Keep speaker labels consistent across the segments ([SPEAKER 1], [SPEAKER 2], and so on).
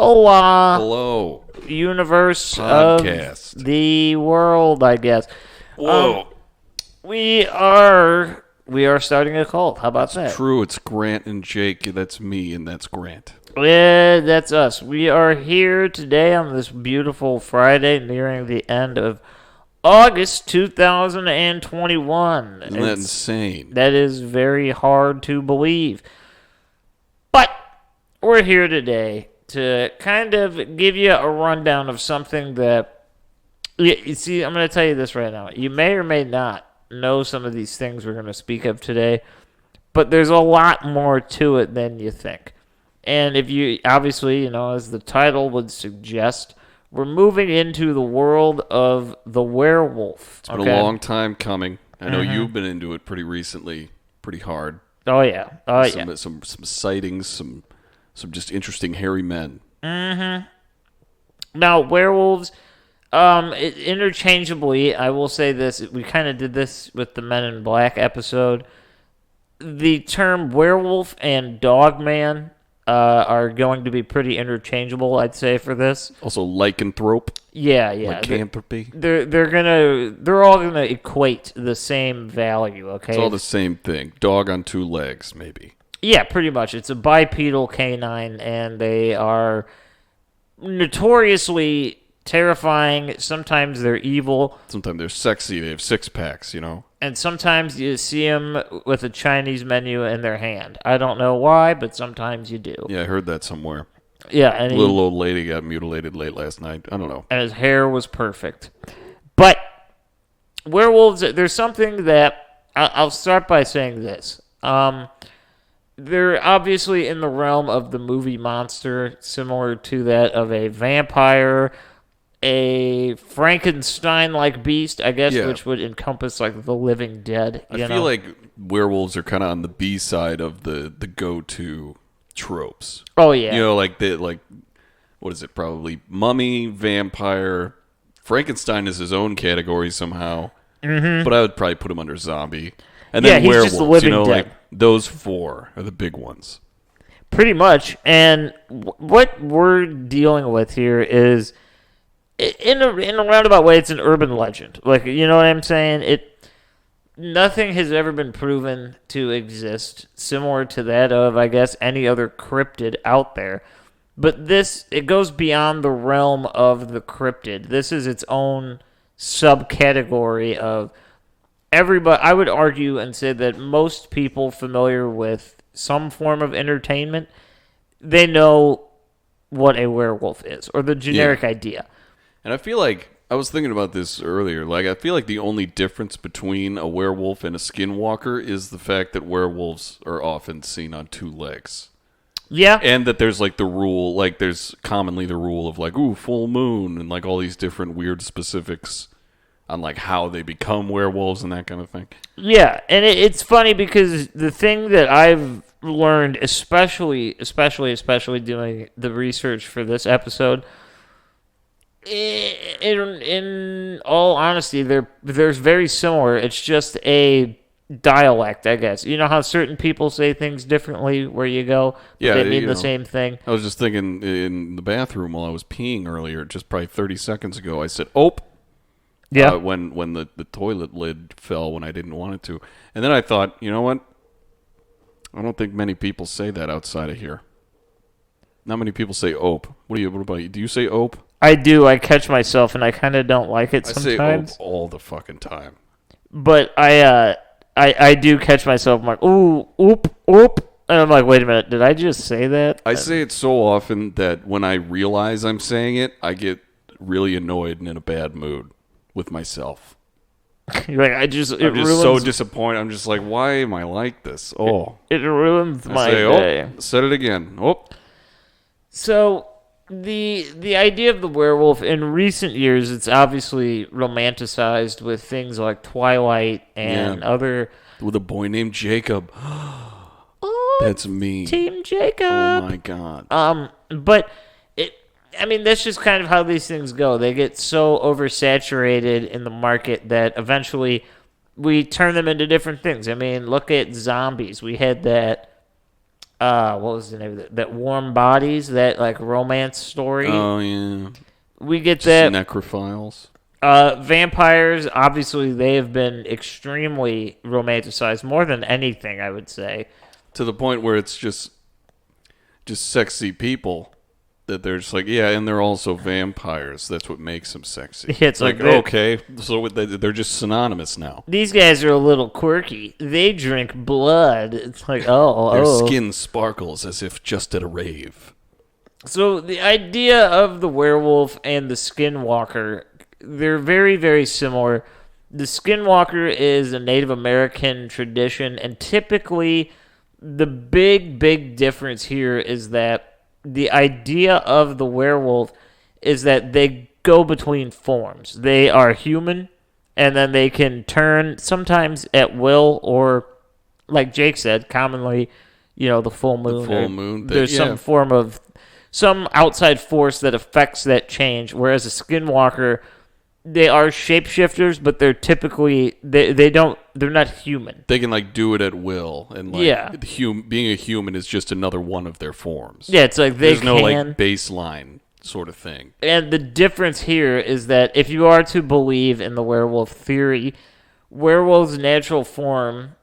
[SPEAKER 1] Hola,
[SPEAKER 2] Hello.
[SPEAKER 1] universe
[SPEAKER 2] Podcast.
[SPEAKER 1] of the world, I guess.
[SPEAKER 2] Whoa.
[SPEAKER 1] We are starting a cult. How about that?
[SPEAKER 2] True, it's Grant and Jake. That's me, and that's Grant.
[SPEAKER 1] Yeah, that's us. We are here today on this beautiful Friday, nearing the end of August 2021.
[SPEAKER 2] Isn't that insane?
[SPEAKER 1] That is very hard to believe. But we're here today to kind of give you a rundown of something that, you see, I'm going to tell you this right now. You may or may not know some of these things we're going to speak of today, but there's a lot more to it than you think. And if you, obviously, as the title would suggest, we're moving into the world of the werewolf.
[SPEAKER 2] It's been a long time coming. I know you've been into it pretty recently, pretty hard.
[SPEAKER 1] Oh, yeah.
[SPEAKER 2] Some sightings, some just interesting hairy men.
[SPEAKER 1] Now, werewolves, interchangeably, I will say this. We kind of did this with the Men in Black episode. The term werewolf and dogman are going to be pretty interchangeable, I'd say, for this.
[SPEAKER 2] Also, lycanthrope.
[SPEAKER 1] Yeah.
[SPEAKER 2] Lycanthropy.
[SPEAKER 1] They're all gonna equate the same value. Okay,
[SPEAKER 2] It's all the same thing. Dog on two legs, maybe.
[SPEAKER 1] Yeah, pretty much. It's a bipedal canine, and they are notoriously terrifying. Sometimes they're evil.
[SPEAKER 2] Sometimes they're sexy. They have six-packs,
[SPEAKER 1] And sometimes you see them with a Chinese menu in their hand. I don't know why, but sometimes you do.
[SPEAKER 2] Yeah, I heard that somewhere.
[SPEAKER 1] Yeah, and
[SPEAKER 2] Little old lady got mutilated late last night. I don't know.
[SPEAKER 1] and his hair was perfect. But werewolves, there's something that I'll start by saying this. They're obviously in the realm of the movie monster, similar to that of a vampire, a Frankenstein-like beast, I guess,
[SPEAKER 2] Yeah.
[SPEAKER 1] which would encompass like the living dead.
[SPEAKER 2] I feel like werewolves are kind of on the B side of the go-to tropes.
[SPEAKER 1] Oh yeah,
[SPEAKER 2] What is it? Probably mummy, vampire. Frankenstein is his own category somehow, but I would probably put him under zombie. And then
[SPEAKER 1] Yeah, he's
[SPEAKER 2] werewolves,
[SPEAKER 1] just the living dead.
[SPEAKER 2] like those four are the big ones.
[SPEAKER 1] pretty much. And what we're dealing with here is, in a roundabout way, it's an urban legend. Like, you know what I'm saying? Nothing has ever been proven to exist similar to that of, I guess, any other cryptid out there. But it goes beyond the realm of the cryptid. This is its own subcategory of everybody. I would argue and say that most people familiar with some form of entertainment, they know what a werewolf is, or the generic idea.
[SPEAKER 2] And I feel like, I was thinking about this earlier, I feel like the only difference between a werewolf and a skinwalker is the fact that werewolves are often seen on two legs.
[SPEAKER 1] Yeah.
[SPEAKER 2] And that there's the rule, there's commonly the rule of full moon and all these different weird specifics on how they become werewolves and that kind of thing.
[SPEAKER 1] Yeah, and it's funny because the thing that I've learned, especially doing the research for this episode, in all honesty, they're very similar. It's just a dialect, I guess. You know how certain people say things differently where you go, but they mean the same thing?
[SPEAKER 2] I was just thinking in the bathroom while I was peeing earlier, just probably 30 seconds ago, I said, "Ope."
[SPEAKER 1] Yeah.
[SPEAKER 2] When the toilet lid fell when I didn't want it to. And then I thought, you know what? I don't think many people say that outside of here. Not many people say "ope." What about you? Do you say "ope"?
[SPEAKER 1] I do. I catch myself, and I kind of don't like it sometimes.
[SPEAKER 2] I say "ope" all the fucking time.
[SPEAKER 1] But I do catch myself. I'm like, ooh, oop, oop. And I'm like, wait a minute, did I just say that?
[SPEAKER 2] I say it so often that when I realize I'm saying it, I get really annoyed and in a bad mood with myself.
[SPEAKER 1] You're like, I'm just
[SPEAKER 2] so disappointed. I'm just like, why am I like this? Oh,
[SPEAKER 1] it ruins my day.
[SPEAKER 2] Said it again. Oh.
[SPEAKER 1] So the idea of the werewolf in recent years, it's obviously romanticized with things like Twilight and other.
[SPEAKER 2] With a boy named Jacob. That's me.
[SPEAKER 1] Team Jacob.
[SPEAKER 2] Oh my God.
[SPEAKER 1] But that's just kind of how these things go. They get so oversaturated in the market that eventually we turn them into different things. Look at zombies. We had that what was the name of it? That Warm Bodies, that like romance story.
[SPEAKER 2] Oh yeah,
[SPEAKER 1] We get
[SPEAKER 2] just
[SPEAKER 1] that.
[SPEAKER 2] necrophiles.
[SPEAKER 1] Vampires, obviously, they have been extremely romanticized, more than anything, I would say.
[SPEAKER 2] To the point where it's just sexy people that they're just like, yeah, and they're also vampires. That's what makes them sexy.
[SPEAKER 1] Yeah, it's like
[SPEAKER 2] okay, so they're just synonymous now.
[SPEAKER 1] These guys are a little quirky. They drink blood. It's like,
[SPEAKER 2] Their skin sparkles as if just at a rave.
[SPEAKER 1] So the idea of the werewolf and the skinwalker, they're very, very similar. The skinwalker is a Native American tradition, and typically the big, big difference here is that the idea of the werewolf is that they go between forms. They are human, and then they can turn sometimes at will, or like Jake said, commonly, the full moon.
[SPEAKER 2] The full moon.
[SPEAKER 1] There's some form of some outside force that affects that change, whereas a skinwalker, they are shapeshifters, but they're typically they're not human.
[SPEAKER 2] They can do it at will, and being a human is just another one of their forms.
[SPEAKER 1] Yeah, it's like
[SPEAKER 2] there's no baseline sort of thing.
[SPEAKER 1] And the difference here is that if you are to believe in the werewolf theory, werewolves' natural form,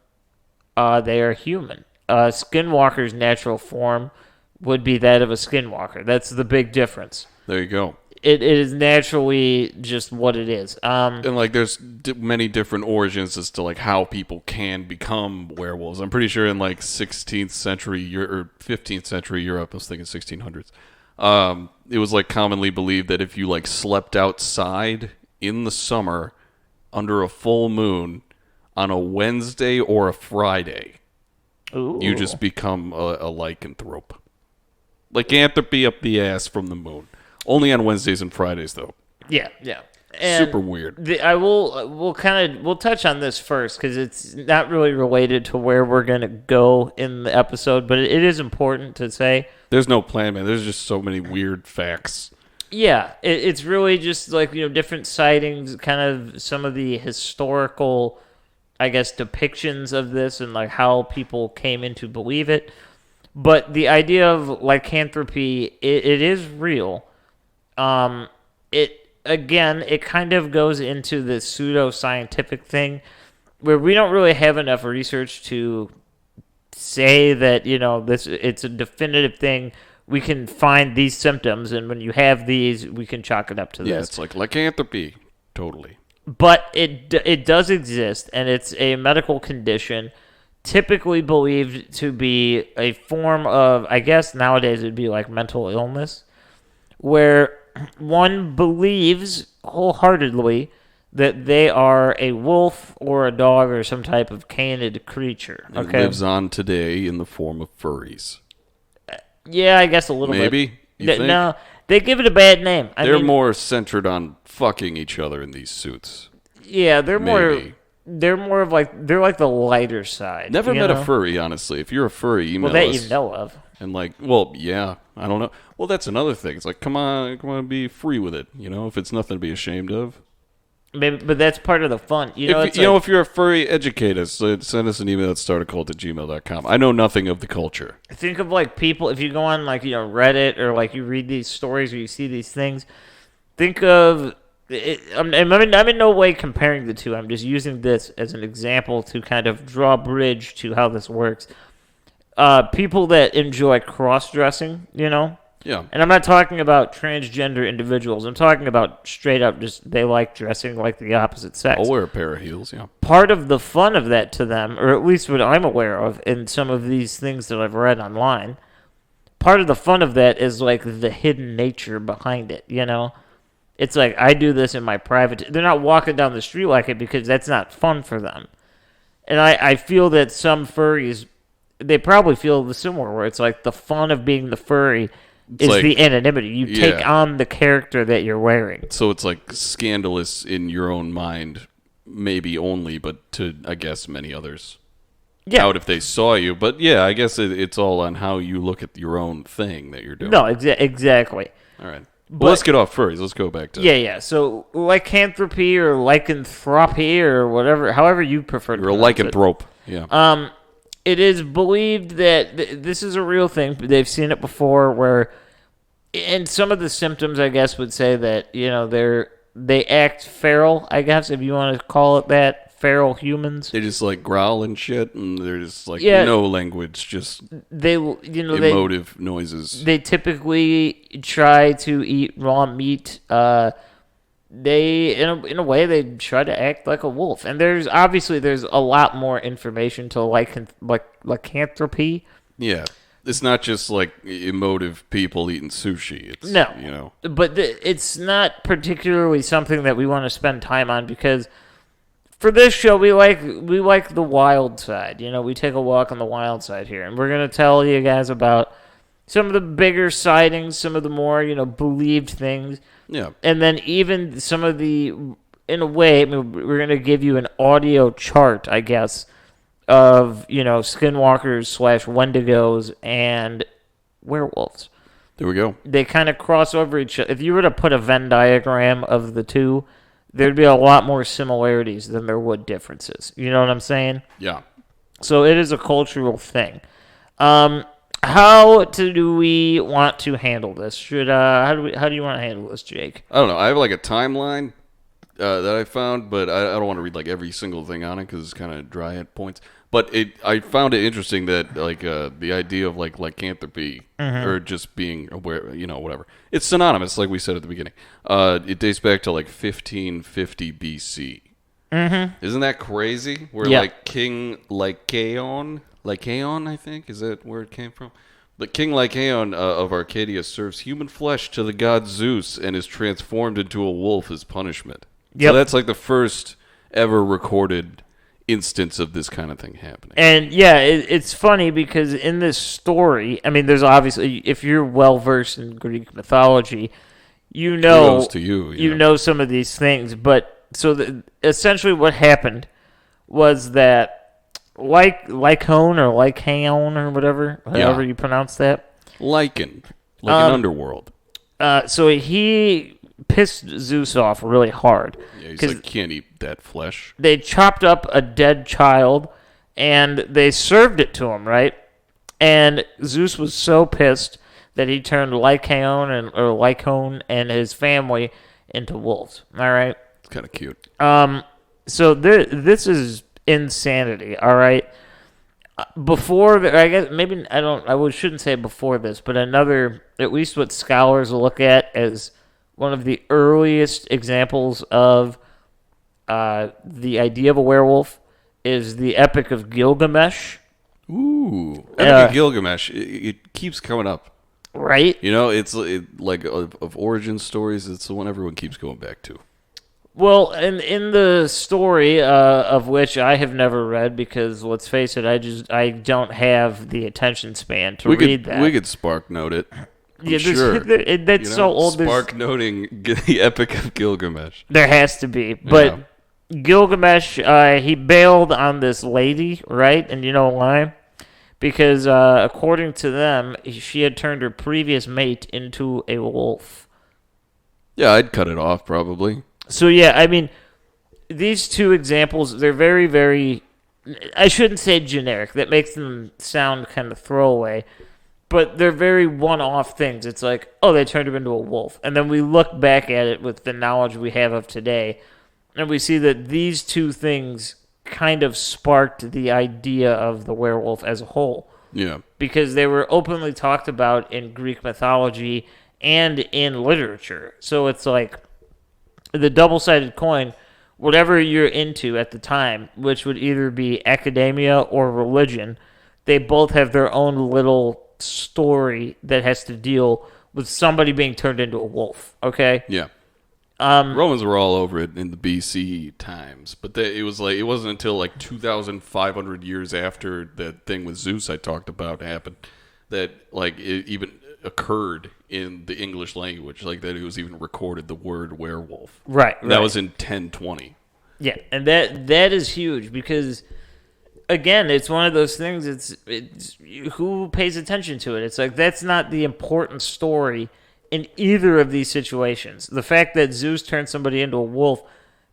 [SPEAKER 1] they are human. Skinwalker's natural form would be that of a skinwalker. That's the big difference.
[SPEAKER 2] There you go.
[SPEAKER 1] It is naturally just what it is.
[SPEAKER 2] And there's many different origins as to how people can become werewolves. I'm pretty sure in 16th century or 15th century Europe, I was thinking 1600s. It was commonly believed that if you slept outside in the summer under a full moon on a Wednesday or a Friday,
[SPEAKER 1] Ooh.
[SPEAKER 2] you just become a lycanthrope. Lycanthropy up the ass from the moon. Only on Wednesdays and Fridays, though.
[SPEAKER 1] Yeah. And
[SPEAKER 2] super weird.
[SPEAKER 1] We'll touch on this first because it's not really related to where we're going to go in the episode, but it is important to say.
[SPEAKER 2] There's no plan, man. There's just so many weird facts.
[SPEAKER 1] Yeah, it's really just different sightings, kind of some of the historical, I guess, depictions of this and how people came into believe it. But the idea of lycanthropy, it is real. It kind of goes into the pseudo-scientific thing where we don't really have enough research to say that, it's a definitive thing. We can find these symptoms, and when you have these, we can chalk it up to this.
[SPEAKER 2] Yeah, it's like lycanthropy, totally.
[SPEAKER 1] But it does exist, and it's a medical condition typically believed to be a form of, I guess nowadays it would be mental illness, where one believes wholeheartedly that they are a wolf or a dog or some type of canid creature.
[SPEAKER 2] It lives on today in the form of furries.
[SPEAKER 1] Yeah, I guess a little bit.
[SPEAKER 2] Maybe? You think?
[SPEAKER 1] No, they give it a bad name.
[SPEAKER 2] They're more centered on fucking each other in these suits.
[SPEAKER 1] Yeah, they're
[SPEAKER 2] Maybe.
[SPEAKER 1] more... They're more of they're the lighter side.
[SPEAKER 2] Never met a furry, honestly. If you're a furry, email us.
[SPEAKER 1] Well, that you know of.
[SPEAKER 2] And yeah, I don't know. Well, that's another thing. It's come on, be free with it. If it's nothing to be ashamed of.
[SPEAKER 1] Maybe, but that's part of the fun.
[SPEAKER 2] If you're a furry, educate us. Send us an email at startacult@gmail.com. I know nothing of the culture.
[SPEAKER 1] Think of people. If you go on Reddit or you read these stories or you see these things, think of. I'm in no way comparing the two. I'm just using this as an example to kind of draw a bridge to how this works. People that enjoy cross-dressing,
[SPEAKER 2] Yeah.
[SPEAKER 1] And I'm not talking about transgender individuals. I'm talking about straight up just they like dressing like the opposite sex.
[SPEAKER 2] I'll wear a pair of heels, yeah.
[SPEAKER 1] Part of the fun of that to them, or at least what I'm aware of in some of these things that I've read online, part of the fun of that is the hidden nature behind it, It's I do this in my private... They're not walking down the street like it because that's not fun for them. And I feel that some furries, they probably feel the similar, where it's the fun of being the furry is the anonymity. You take on the character that you're wearing.
[SPEAKER 2] So it's scandalous in your own mind, maybe only, but to, I guess, many others. Yeah. Out if they saw you. But yeah, I guess it's all on how you look at your own thing that you're doing.
[SPEAKER 1] No, exactly.
[SPEAKER 2] All right. Well, let's get off furries. Let's go back to...
[SPEAKER 1] Yeah. So, lycanthropy or lycanthropy or whatever, however you prefer to
[SPEAKER 2] pronounce it. You're a lycanthrope, yeah.
[SPEAKER 1] it is believed that this is a real thing. They've seen it before where, and some of the symptoms, I guess, would say that, they act feral, I guess, if you want to call it that, feral humans.
[SPEAKER 2] They just like growl and shit, and they're just like
[SPEAKER 1] Yeah.
[SPEAKER 2] no language, just
[SPEAKER 1] They,
[SPEAKER 2] emotive noises.
[SPEAKER 1] they typically try to eat raw meat. They, in a way, they try to act like a wolf. And there's a lot more information to lycanthropy.
[SPEAKER 2] Yeah. It's not just like emotive people eating sushi. It's,
[SPEAKER 1] No. But it's not particularly something that we want to spend time on because for this show, we like the wild side. We take a walk on the wild side here. And we're going to tell you guys about some of the bigger sightings, some of the more, believed things.
[SPEAKER 2] Yeah.
[SPEAKER 1] And then even some of the, in a way, we're going to give you an audio chart, I guess, of, skinwalkers / wendigos and werewolves.
[SPEAKER 2] There we go.
[SPEAKER 1] They kind of cross over each other. If you were to put a Venn diagram of the two, there'd be a lot more similarities than there would differences. You know what I'm saying?
[SPEAKER 2] Yeah.
[SPEAKER 1] So it is a cultural thing. How do we want to handle this? How do you want to handle this, Jake?
[SPEAKER 2] I don't know. I have like a timeline that I found, but I don't want to read like every single thing on it because it's kind of dry at points. But I found it interesting that like the idea of like lycanthropy or just being aware, whatever. It's synonymous, like we said at the beginning. It dates back to like 1550 BC. Mm-hmm. Isn't that crazy? Where like King Lycaon, I think, is that where it came from? But King Lycaon of Arcadia serves human flesh to the god Zeus and is transformed into a wolf as punishment. Yep. So that's like the first ever recorded instance of this kind of thing happening.
[SPEAKER 1] And yeah, it's funny because in this story, there's obviously, if you're well versed in Greek mythology,
[SPEAKER 2] Kudos to you
[SPEAKER 1] know some of these things. But so essentially, what happened was that Lycaon or whatever, however you pronounce that,
[SPEAKER 2] Lycan, like an underworld.
[SPEAKER 1] So he pissed Zeus off really hard.
[SPEAKER 2] Yeah, he's like, can't eat that flesh.
[SPEAKER 1] They chopped up a dead child, and they served it to him, right? And Zeus was so pissed that he turned Lycaon and his family into wolves. All right?
[SPEAKER 2] It's kind of cute.
[SPEAKER 1] So this is insanity, all right? Before, I guess, maybe, shouldn't say before this, but another, at least what scholars will look at as one of the earliest examples of the idea of a werewolf is the Epic of Gilgamesh.
[SPEAKER 2] Ooh, Epic of Gilgamesh. It keeps coming up.
[SPEAKER 1] Right?
[SPEAKER 2] It's like of origin stories, it's the one everyone keeps going back to.
[SPEAKER 1] Well, in the story of which I have never read because, let's face it, I don't have the attention span to read that.
[SPEAKER 2] We could spark note it.
[SPEAKER 1] Yeah,
[SPEAKER 2] sure.
[SPEAKER 1] That's so old.
[SPEAKER 2] Spark noting the Epic of Gilgamesh.
[SPEAKER 1] There has to be. But Gilgamesh, he bailed on this lady, right? And you know why? Because according to them, she had turned her previous mate into a wolf.
[SPEAKER 2] Yeah, I'd cut it off probably.
[SPEAKER 1] So yeah, these two examples, they're very, very, I shouldn't say generic. That makes them sound kind of throwaway. But they're very one-off things. It's like, oh, they turned him into a wolf. And then we look back at it with the knowledge we have of today, and we see that these two things kind of sparked the idea of the werewolf as a whole.
[SPEAKER 2] Yeah.
[SPEAKER 1] Because they were openly talked about in Greek mythology and in literature. So it's like the double-sided coin, whatever you're into at the time, which would either be academia or religion, they both have their own little story that has to deal with somebody being turned into a wolf. Okay.
[SPEAKER 2] Yeah. Romans were all over it in the BC times, but it wasn't until like 2,500 years after that thing with Zeus I talked about happened that like it even occurred in the English language, like that it was even recorded the word werewolf.
[SPEAKER 1] Right.
[SPEAKER 2] That was in 1020.
[SPEAKER 1] Yeah, and that is huge because, again, it's one of those things. It's who pays attention to it. It's like that's not the important story in either of these situations. The fact that Zeus turned somebody into a wolf,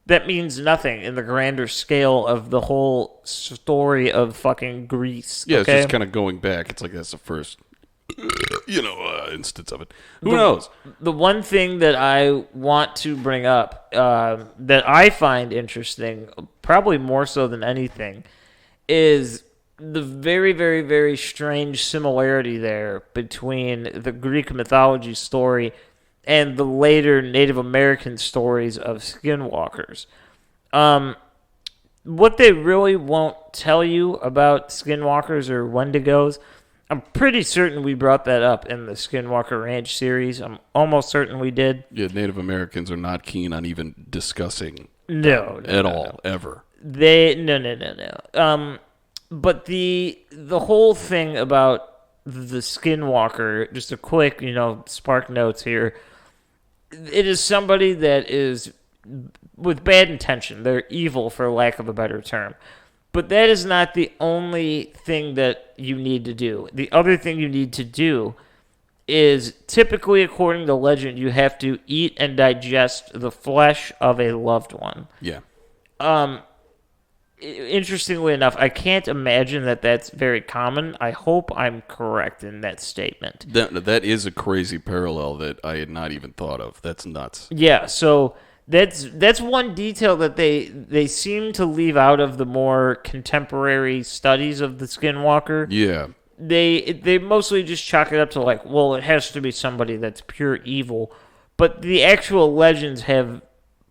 [SPEAKER 1] that means nothing in the grander scale of the whole story of fucking Greece.
[SPEAKER 2] Yeah,
[SPEAKER 1] okay?
[SPEAKER 2] it's just kind of going back. It's like that's the first, instance of it. Who knows?
[SPEAKER 1] The one thing that I want to bring up that I find interesting, probably more so than anything, is the very, very, very strange similarity there between the Greek mythology story and the later Native American stories of skinwalkers. What they really won't tell you about skinwalkers or Wendigos, I'm pretty certain we brought that up in the Skinwalker Ranch series. I'm almost certain we did.
[SPEAKER 2] Yeah, Native Americans are not keen on even discussing
[SPEAKER 1] No,
[SPEAKER 2] at all, ever.
[SPEAKER 1] No. But the whole thing about the Skinwalker, just a quick, spark notes here. It is somebody that is with bad intention. They're evil, for lack of a better term. But that is not the only thing that you need to do. The other thing you need to do is, typically, according to legend, you have to eat and digest the flesh of a loved one.
[SPEAKER 2] Yeah.
[SPEAKER 1] Interestingly enough, I can't imagine that that's very common. I hope I'm correct in that statement.
[SPEAKER 2] That is a crazy parallel that I had not even thought of. That's nuts.
[SPEAKER 1] Yeah, so that's one detail that they seem to leave out of the more contemporary studies of the Skinwalker.
[SPEAKER 2] Yeah.
[SPEAKER 1] They mostly just chalk it up to like, well, it has to be somebody that's pure evil. But the actual legends have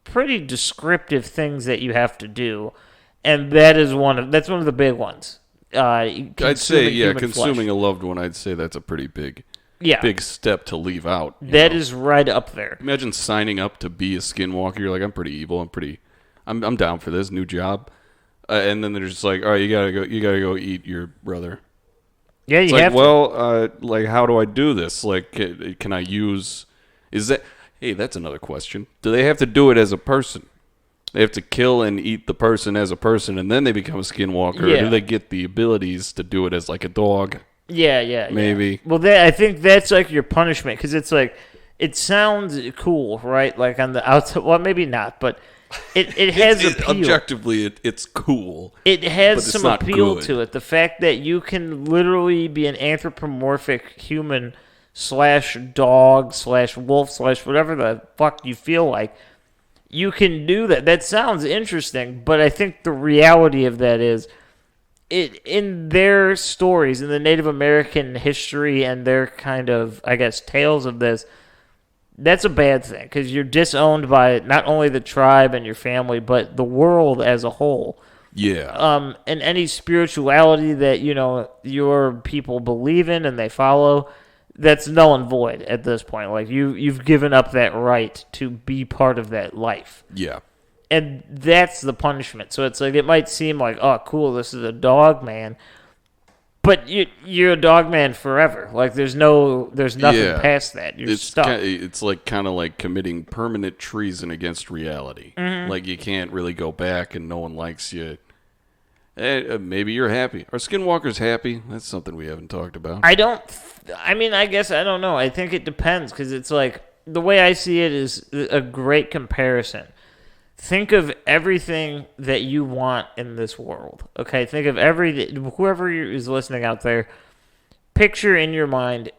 [SPEAKER 1] pretty descriptive things that you have to do. And that's one of the big ones.
[SPEAKER 2] I'd say, consuming
[SPEAKER 1] flesh.
[SPEAKER 2] a loved one, I'd say that's a pretty big step to leave out.
[SPEAKER 1] That is right up there.
[SPEAKER 2] Imagine signing up to be a skinwalker. You're like, I'm pretty evil. I'm down for this new job. And then they're just like, all right, you gotta go eat your brother.
[SPEAKER 1] Yeah,
[SPEAKER 2] it's
[SPEAKER 1] you
[SPEAKER 2] like,
[SPEAKER 1] have to.
[SPEAKER 2] Well, how do I do this? Like, can I use? Hey, that's another question. Do they have to do it as a person? They have to kill and eat the person as a person, and then they become a skinwalker.
[SPEAKER 1] Yeah.
[SPEAKER 2] Or do they get the abilities to do it as like a dog?
[SPEAKER 1] Yeah.
[SPEAKER 2] Maybe.
[SPEAKER 1] Well, I think that's like your punishment, because it's like, it sounds cool, right? Like on the outside, well, maybe not, but it has appeal.
[SPEAKER 2] Objectively, it's cool.
[SPEAKER 1] It has some appeal
[SPEAKER 2] good.
[SPEAKER 1] to it. The fact that you can literally be an anthropomorphic human / dog / wolf / whatever the fuck you feel like. You can do that. That sounds interesting, but I think the reality of that is, in their stories, in the Native American history and their kind of, I guess, tales of this, that's a bad thing, because you're disowned by not only the tribe and your family, but the world as a whole.
[SPEAKER 2] Yeah.
[SPEAKER 1] And any spirituality that, your people believe in and they follow, that's null and void at this point. Like, you've given up that right to be part of that life.
[SPEAKER 2] Yeah.
[SPEAKER 1] And that's the punishment. So it's like, it might seem like, oh, cool, this is a dog man. But you're a dog man forever. Like, there's nothing past that. You're stuck.
[SPEAKER 2] It's like kind of like committing permanent treason against reality.
[SPEAKER 1] Mm-hmm.
[SPEAKER 2] Like, you can't really go back and no one likes you. Maybe you're happy. Are skinwalkers happy? That's something we haven't talked about.
[SPEAKER 1] I guess I don't know. I think it depends, because it's like, the way I see it is a great comparison. Think of everything that you want in this world. Okay, think of whoever is listening out there. Picture in your mind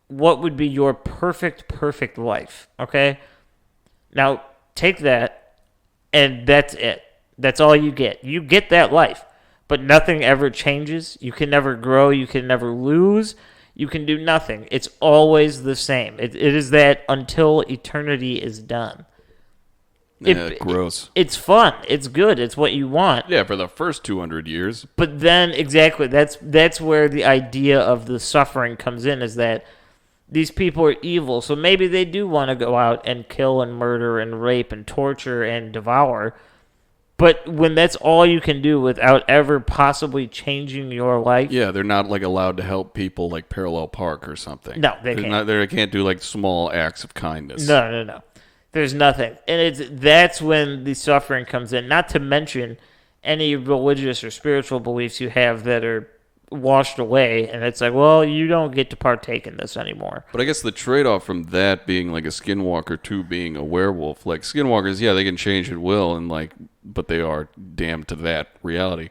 [SPEAKER 1] what would be your perfect life. Okay, now take that, and that's it. That's all you get. You get that life, but nothing ever changes. You can never grow. You can never lose. You can do nothing. It's always the same. It is that until eternity is done.
[SPEAKER 2] Gross.
[SPEAKER 1] It's fun. It's good. It's what you want.
[SPEAKER 2] Yeah, for the first 200 years.
[SPEAKER 1] But then, exactly, that's where the idea of the suffering comes in, is that these people are evil. So maybe they do want to go out and kill and murder and rape and torture and devour. But when that's all you can do without ever possibly changing your life...
[SPEAKER 2] Yeah, they're not like allowed to help people like Parallel Park or something.
[SPEAKER 1] No, they can't.
[SPEAKER 2] They can't do like small acts of kindness.
[SPEAKER 1] No. There's nothing. And that's when the suffering comes in. Not to mention any religious or spiritual beliefs you have that are washed away, and it's like, well, you don't get to partake in this anymore.
[SPEAKER 2] But I guess the trade-off from that being like a skinwalker to being a werewolf, like skinwalkers, yeah, they can change at will, and like, but they are damned to that reality.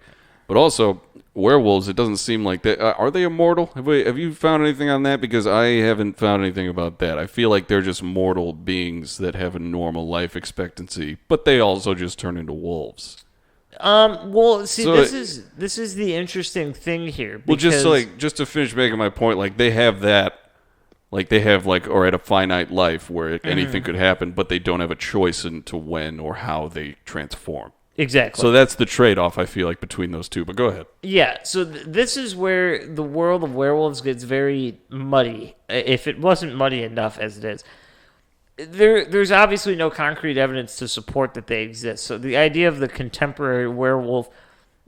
[SPEAKER 2] But also, werewolves, it doesn't seem like that. Are they immortal? Have you found anything on that? Because I haven't found anything about that. I feel like they're just mortal beings that have a normal life expectancy, but they also just turn into wolves.
[SPEAKER 1] Well, see,
[SPEAKER 2] So
[SPEAKER 1] this is the interesting thing here.
[SPEAKER 2] Well, just to finish making my point, like they have that, like they have like, or at a finite life where anything could happen, but they don't have a choice into when or how they transform.
[SPEAKER 1] Exactly.
[SPEAKER 2] So that's the trade-off, I feel like, between those two. But go ahead.
[SPEAKER 1] Yeah, so this is where the world of werewolves gets very muddy, if it wasn't muddy enough as it is. There's obviously no concrete evidence to support that they exist. So the idea of the contemporary werewolf,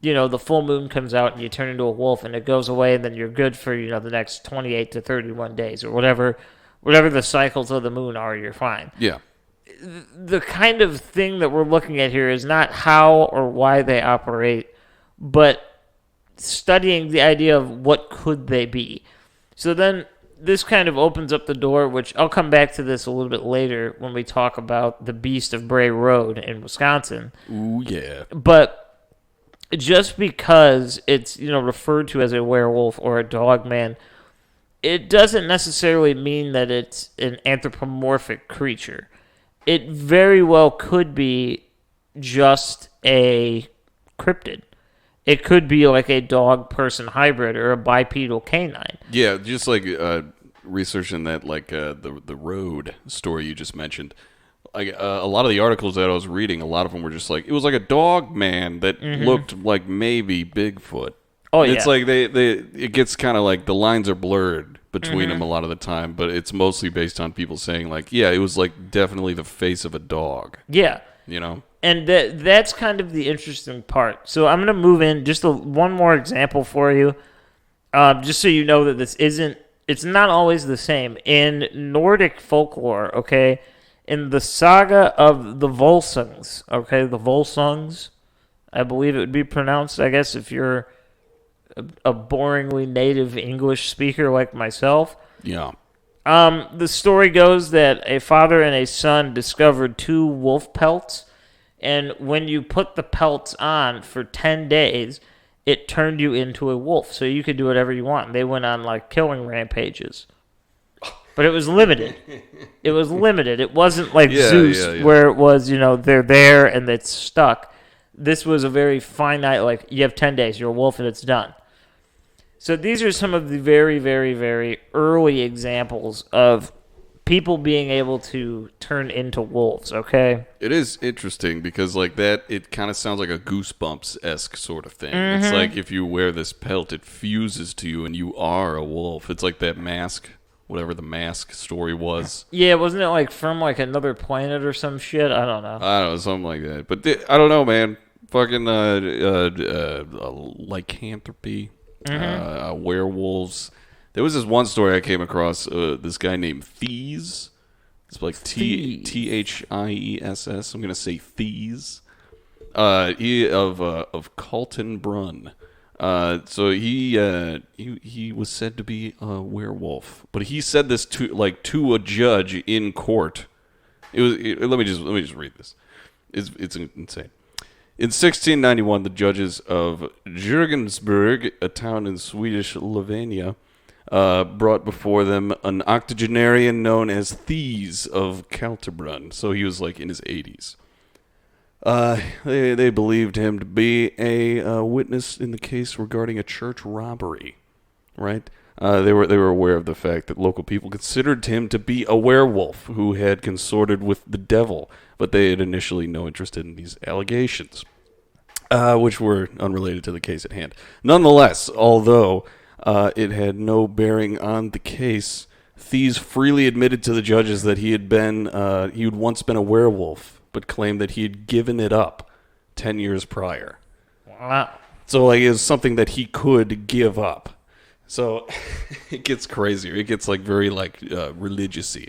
[SPEAKER 1] the full moon comes out and you turn into a wolf and it goes away and then you're good for, the next 28 to 31 days or whatever the cycles of the moon are, you're fine.
[SPEAKER 2] Yeah.
[SPEAKER 1] The kind of thing that we're looking at here is not how or why they operate, but studying the idea of what could they be. So then this kind of opens up the door, which I'll come back to this a little bit later when we talk about the Beast of Bray Road in Wisconsin.
[SPEAKER 2] Ooh, yeah.
[SPEAKER 1] But just because it's, referred to as a werewolf or a dog man, it doesn't necessarily mean that it's an anthropomorphic creature. It very well could be just a cryptid. It could be like a dog-person hybrid or a bipedal canine.
[SPEAKER 2] Yeah, just like researching that, like the road story you just mentioned. Like a lot of the articles that I was reading, a lot of them were just like, it was like a dog man that looked like maybe Bigfoot.
[SPEAKER 1] Oh,
[SPEAKER 2] and
[SPEAKER 1] yeah.
[SPEAKER 2] It's like it gets kind of like the lines are blurred between them a lot of the time, but it's mostly based on people saying like, yeah, it was like definitely the face of a dog.
[SPEAKER 1] Yeah. And that's kind of the interesting part. So I'm going to move in just one more example for you, just so you know that it's not always the same. In Nordic folklore, okay, in the saga of the Volsungs, okay, the Volsungs, I believe it would be pronounced, I guess, if you're a boringly native English speaker like myself.
[SPEAKER 2] Yeah.
[SPEAKER 1] The story goes that a father and a son discovered 2 wolf pelts, and when you put the pelts on for 10 days, it turned you into a wolf, so you could do whatever you want. And they went on, like, killing rampages. But it was limited. It was limited. It wasn't like Zeus, where it was, they're there and it's stuck. This was a very finite, like, you have 10 days, you're a wolf, and it's done. So these are some of the very, very, very early examples of people being able to turn into wolves, okay?
[SPEAKER 2] It is interesting because like that, it kind of sounds like a Goosebumps-esque sort of thing. It's like if you wear this pelt, it fuses to you and you are a wolf. It's like that Mask, whatever the Mask story was.
[SPEAKER 1] Yeah, wasn't it like from like another planet or some shit? I don't know.
[SPEAKER 2] I don't know, something like that. But I don't know, man. Fucking lycanthropy. Werewolves. There was this one story I came across. This guy named Thies. It's like Thiess. I'm gonna say Thies. He of Carlton Brunn. So he was said to be a werewolf, but he said this to a judge in court. Let me just read this. It's insane. In 1691, the judges of Jürgensburg, a town in Swedish Lavinia, brought before them an octogenarian known as Thies of Kaltebrunn. So he was like in his 80s. They believed him to be a witness in the case regarding a church robbery, right? They were aware of the fact that local people considered him to be a werewolf who had consorted with the devil, but they had initially no interest in these allegations, which were unrelated to the case at hand. Nonetheless, although it had no bearing on the case, Thies freely admitted to the judges that he had once been a werewolf, but claimed that he had given it up 10 years prior.
[SPEAKER 1] Wow.
[SPEAKER 2] So it was something that he could give up. So it gets crazier. It gets very religious-y.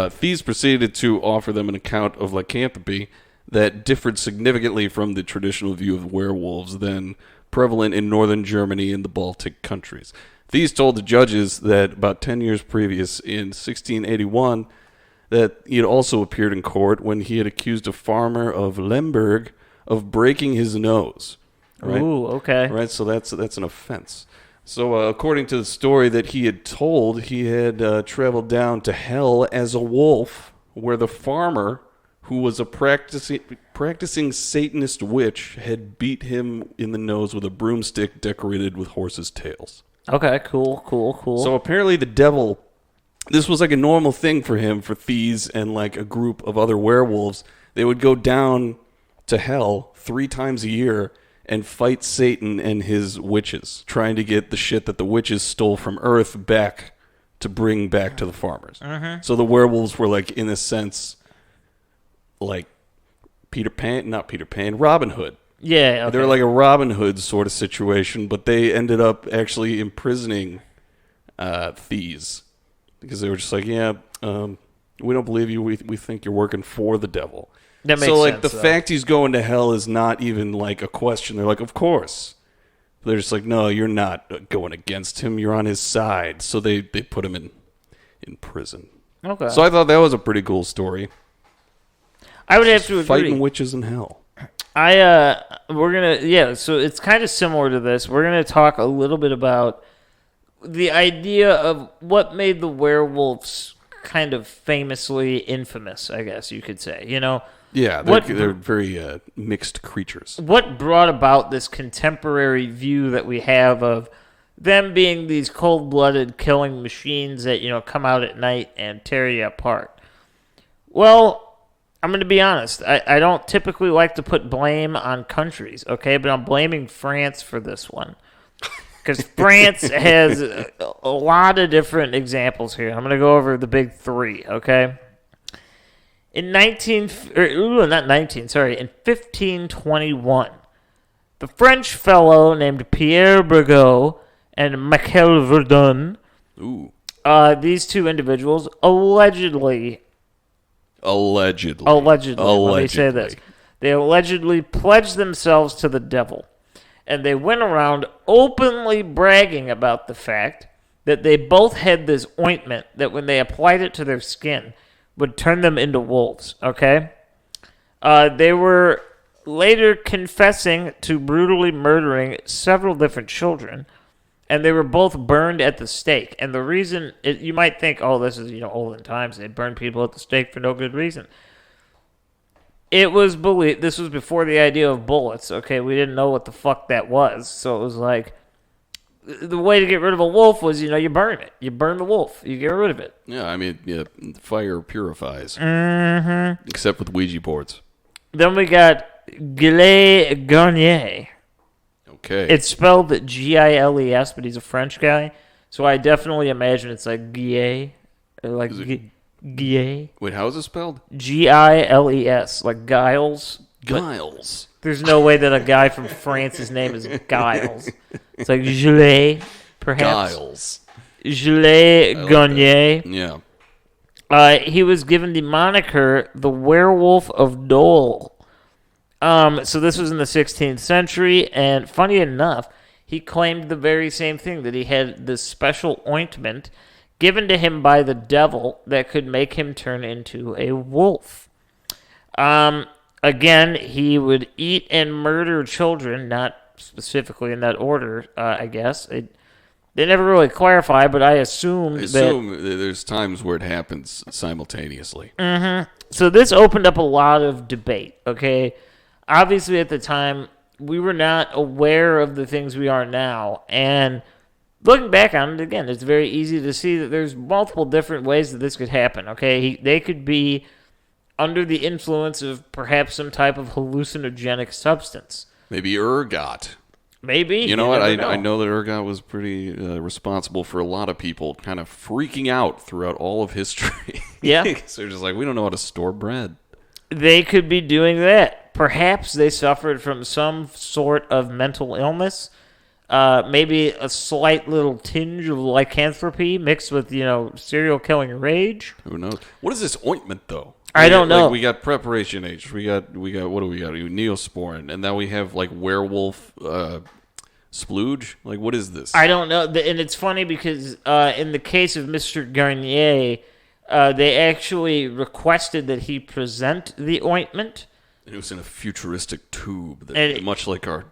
[SPEAKER 2] Thies proceeded to offer them an account of lycanthropy that differed significantly from the traditional view of werewolves then prevalent in northern Germany and the Baltic countries. Thies told the judges that about 10 years previous, in 1681, that he had also appeared in court when he had accused a farmer of Lemberg of breaking his nose. Right?
[SPEAKER 1] Ooh, okay.
[SPEAKER 2] Right, so that's an offense. So according to the story that he had told, he had traveled down to hell as a wolf, where the farmer, who was a practicing Satanist witch, had beat him in the nose with a broomstick decorated with horses' tails.
[SPEAKER 1] Okay, cool.
[SPEAKER 2] So apparently the devil, this was like a normal thing for him, for Thies and like a group of other werewolves. They would go down to hell 3 times a year and fight Satan and his witches, trying to get the shit that the witches stole from Earth back to bring back to the farmers. So the werewolves were like, in a sense, like Robin Hood.
[SPEAKER 1] Yeah, okay.
[SPEAKER 2] They were like a Robin Hood sort of situation, but they ended up actually imprisoning Thies because they were just like, we don't believe you. We think you're working for the devil.
[SPEAKER 1] That makes
[SPEAKER 2] so like
[SPEAKER 1] sense,
[SPEAKER 2] the
[SPEAKER 1] though.
[SPEAKER 2] fact he's going to hell is not even like a question. They're like, of course. They're just like, no, you're not going against him. You're on his side. So they put him in prison.
[SPEAKER 1] Okay.
[SPEAKER 2] So I thought that was a pretty cool story.
[SPEAKER 1] I would have to agree.
[SPEAKER 2] Fighting witches in hell.
[SPEAKER 1] So it's kind of similar to this. We're gonna talk a little bit about the idea of what made the werewolves kind of famously infamous, I guess you could say. You know,
[SPEAKER 2] Yeah, they're very mixed creatures.
[SPEAKER 1] what brought about this contemporary view that we have of them being these cold-blooded killing machines that, you know, come out at night and tear you apart? Well, I'm going to be honest. I don't typically like to put blame on countries, okay? But I'm blaming France for this one. Because France has a lot of different examples here. I'm going to go over the big 3, okay? In 1521, the French fellow named Pierre Brigot and Michel Verdun, these 2 individuals allegedly, let me say this, they allegedly pledged themselves to the devil. And they went around openly bragging about the fact that they both had this ointment that when they applied it to their skin would turn them into wolves, okay? They were later confessing to brutally murdering several different children, and they were both burned at the stake. And the reason, you might think, oh, this is, olden times. They burn people at the stake for no good reason. It was believed, this was before the idea of bullets, okay? We didn't know what the fuck that was. So it was like, the way to get rid of a wolf was, you burn it. You burn the wolf. You get rid of it.
[SPEAKER 2] Yeah, I mean, fire purifies.
[SPEAKER 1] Mm-hmm.
[SPEAKER 2] Except with Ouija boards.
[SPEAKER 1] Then we got Gilles Garnier.
[SPEAKER 2] Okay.
[SPEAKER 1] It's spelled Giles, but he's a French guy. So I definitely imagine it's like Guillet. Or like Guillet.
[SPEAKER 2] Wait, how is it spelled?
[SPEAKER 1] Giles, like Giles.
[SPEAKER 2] Giles.
[SPEAKER 1] There's no way that a guy from France's name is Giles. It's like Gilles, perhaps.
[SPEAKER 2] Giles.
[SPEAKER 1] Gilles Garnier.
[SPEAKER 2] Yeah.
[SPEAKER 1] He was given the moniker the Werewolf of Dole. So this was in the 16th century, and funny enough, he claimed the very same thing, that he had this special ointment given to him by the devil that could make him turn into a wolf. Again, he would eat and murder children, not specifically in that order, I guess. They never really clarify, but I assume that
[SPEAKER 2] there's times where it happens simultaneously.
[SPEAKER 1] Mm-hmm. So this opened up a lot of debate, okay? Obviously, at the time, we were not aware of the things we are now. And looking back on it, again, it's very easy to see that there's multiple different ways that this could happen, okay? They could be under the influence of perhaps some type of hallucinogenic substance.
[SPEAKER 2] Maybe ergot.
[SPEAKER 1] Maybe.
[SPEAKER 2] You know what? I know that ergot was pretty responsible for a lot of people kind of freaking out throughout all of history.
[SPEAKER 1] Yeah.
[SPEAKER 2] So they're just like, we don't know how to store bread. They
[SPEAKER 1] could be doing that. Perhaps they suffered from some sort of mental illness. Maybe a slight little tinge of lycanthropy mixed with, serial killing rage.
[SPEAKER 2] Who knows? What is this ointment, though?
[SPEAKER 1] I don't know.
[SPEAKER 2] Like, we got Preparation H. We got what do we got? Neosporin, and now we have like werewolf Splooge? Like, what is this?
[SPEAKER 1] I don't know. And it's funny because in the case of Mr. Garnier, they actually requested that he present the ointment.
[SPEAKER 2] It was in a futuristic tube, much like our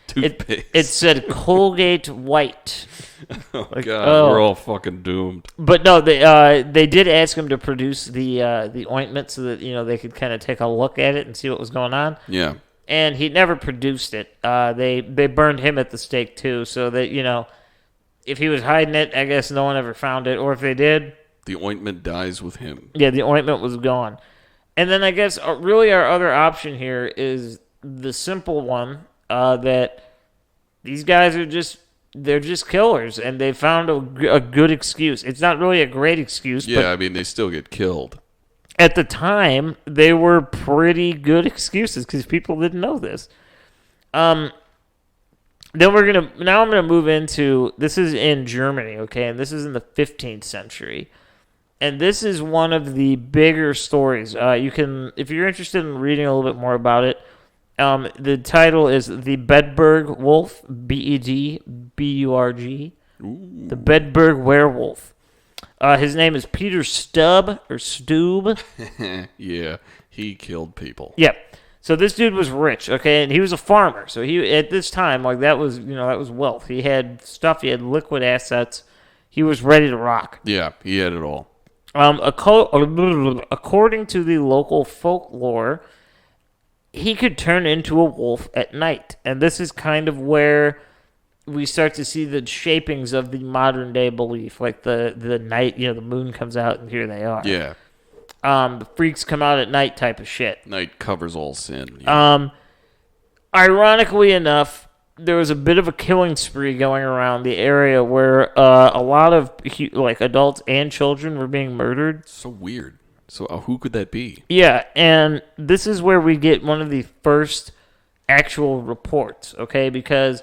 [SPEAKER 1] toothpaste. It said Colgate White.
[SPEAKER 2] Oh, God, we're all fucking doomed.
[SPEAKER 1] But no, they did ask him to produce the ointment so that they could kind of take a look at it and see what was going on.
[SPEAKER 2] Yeah.
[SPEAKER 1] And he never produced it. They burned him at the stake too, so that if he was hiding it, I guess no one ever found it, or if they did,
[SPEAKER 2] the ointment dies with him.
[SPEAKER 1] Yeah, the ointment was gone. And then I guess really our other option here is the simple one that these guys they're just killers, and they found a good excuse. It's not really a great excuse.
[SPEAKER 2] Yeah,
[SPEAKER 1] but
[SPEAKER 2] I mean, they still get killed.
[SPEAKER 1] At the time, they were pretty good excuses because people didn't know this. Then I'm gonna move into, this is in Germany, okay, and this is in the 15th century. And this is one of the bigger stories. You can, if you're interested in reading a little bit more about it, the title is The Bedburg Wolf, Bedburg. The Bedburg Werewolf. His name is Peter Stub.
[SPEAKER 2] Yeah, he killed people.
[SPEAKER 1] Yeah. So this dude was rich, okay, and he was a farmer. So he, at this time, that was wealth. He had stuff. He had liquid assets. He was ready to rock.
[SPEAKER 2] Yeah, he had it all.
[SPEAKER 1] According to the local folklore, he could turn into a wolf at night. And this is kind of where we start to see the shapings of the modern day belief. Like the night, the moon comes out and here they are.
[SPEAKER 2] Yeah.
[SPEAKER 1] The freaks come out at night type of shit.
[SPEAKER 2] Night covers all sin. Yeah.
[SPEAKER 1] Ironically enough, there was a bit of a killing spree going around the area where a lot of adults and children were being murdered.
[SPEAKER 2] So weird. So who could that be?
[SPEAKER 1] Yeah, and this is where we get one of the first actual reports, okay? Because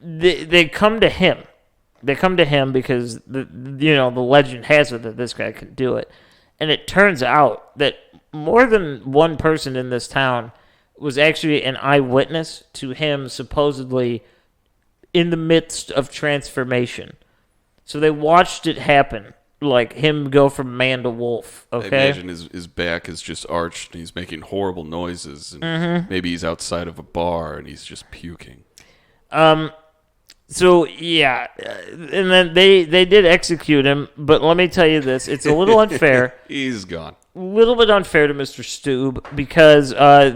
[SPEAKER 1] they come to him. They come to him because the legend has it that this guy can do it. And it turns out that more than one person in this town was actually an eyewitness to him supposedly in the midst of transformation. So they watched it happen, like him go from man to wolf, okay?
[SPEAKER 2] I imagine his back is just arched and he's making horrible noises. And maybe he's outside of a bar and he's just puking.
[SPEAKER 1] So, yeah, and then they did execute him, but let me tell you this, it's a little unfair.
[SPEAKER 2] He's gone.
[SPEAKER 1] A little bit unfair to Mr. Stube because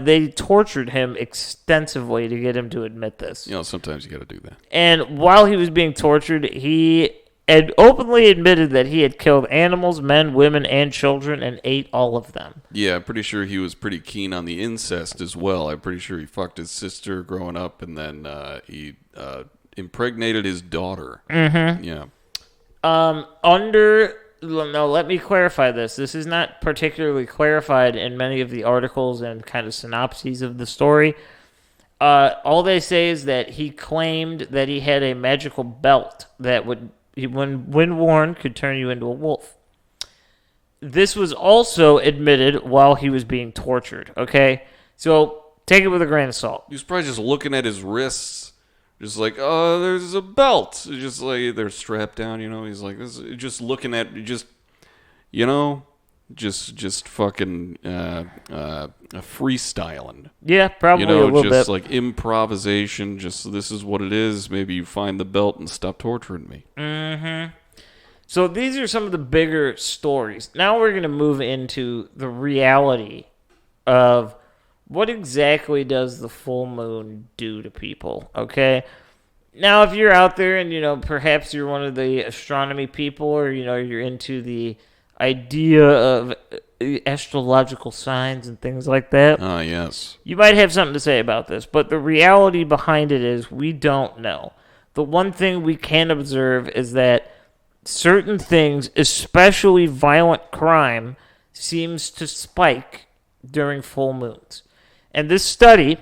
[SPEAKER 1] they tortured him extensively to get him to admit this.
[SPEAKER 2] Sometimes you got to do that.
[SPEAKER 1] And while he was being tortured, he had openly admitted that he had killed animals, men, women, and children, and ate all of them.
[SPEAKER 2] Yeah, I'm pretty sure he was pretty keen on the incest as well. I'm pretty sure he fucked his sister growing up, and then he impregnated his daughter.
[SPEAKER 1] Mm-hmm.
[SPEAKER 2] Yeah.
[SPEAKER 1] No, let me clarify this. This is not particularly clarified in many of the articles and kind of synopses of the story. All they say is that he claimed that he had a magical belt that would, when worn, could turn you into a wolf. This was also admitted while he was being tortured, okay? So take it with a grain of salt.
[SPEAKER 2] He was probably just looking at his wrists. Just like, oh, there's a belt. Just like they're strapped down, He's like, this, just looking at, just fucking freestyling.
[SPEAKER 1] Yeah, probably a little bit.
[SPEAKER 2] Just like improvisation. Just this is what it is. Maybe you find the belt and stop torturing me.
[SPEAKER 1] Mm-hmm. So these are some of the bigger stories. Now we're going to move into the reality of what exactly does the full moon do to people, okay? Now, if you're out there and, perhaps you're one of the astronomy people or, you're into the idea of astrological signs and things like that.
[SPEAKER 2] Ah, yes.
[SPEAKER 1] You might have something to say about this, but the reality behind it is we don't know. The one thing we can observe is that certain things, especially violent crime, seems to spike during full moons. And this study,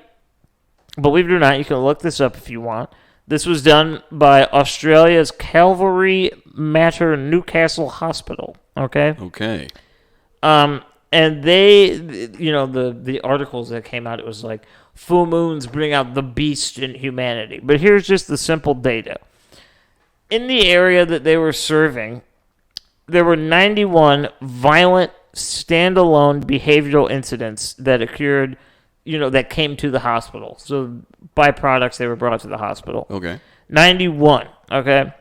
[SPEAKER 1] believe it or not, you can look this up if you want. This was done by Australia's Calvary Mater Newcastle Hospital. Okay?
[SPEAKER 2] Okay.
[SPEAKER 1] And And they, the articles that came out, it was like, full moons bring out the beast in humanity. But here's just the simple data. In the area that they were serving, there were 91 violent, standalone behavioral incidents that occurred, that came to the hospital. So byproducts, they were brought to the hospital.
[SPEAKER 2] Okay.
[SPEAKER 1] 91, okay?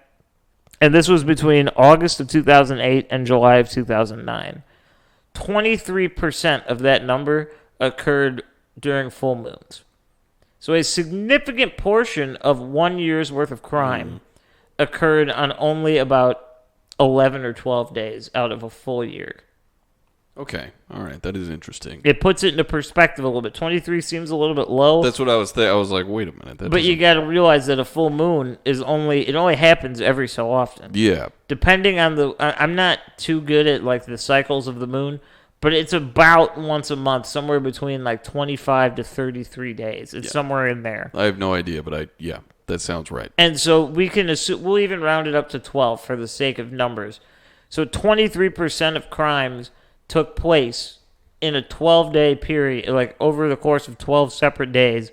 [SPEAKER 1] And this was between August of 2008 and July of 2009. 23% of that number occurred during full moons. So a significant portion of 1 year's worth of crime occurred on only about 11 or 12 days out of a full year.
[SPEAKER 2] Okay. All right. That is interesting.
[SPEAKER 1] It puts it into perspective a little bit. 23 seems a little bit low.
[SPEAKER 2] That's what I was thinking. I was like, wait a minute.
[SPEAKER 1] But you got to realize that a full moon only happens every so often.
[SPEAKER 2] Yeah.
[SPEAKER 1] Depending on I'm not too good at like the cycles of the moon, but it's about once a month, somewhere between like 25 to 33 days. It's somewhere in there.
[SPEAKER 2] I have no idea, but that sounds right.
[SPEAKER 1] And so we can assume, we'll even round it up to 12 for the sake of numbers. So 23% of crimes took place in a 12-day period, like over the course of 12 separate days.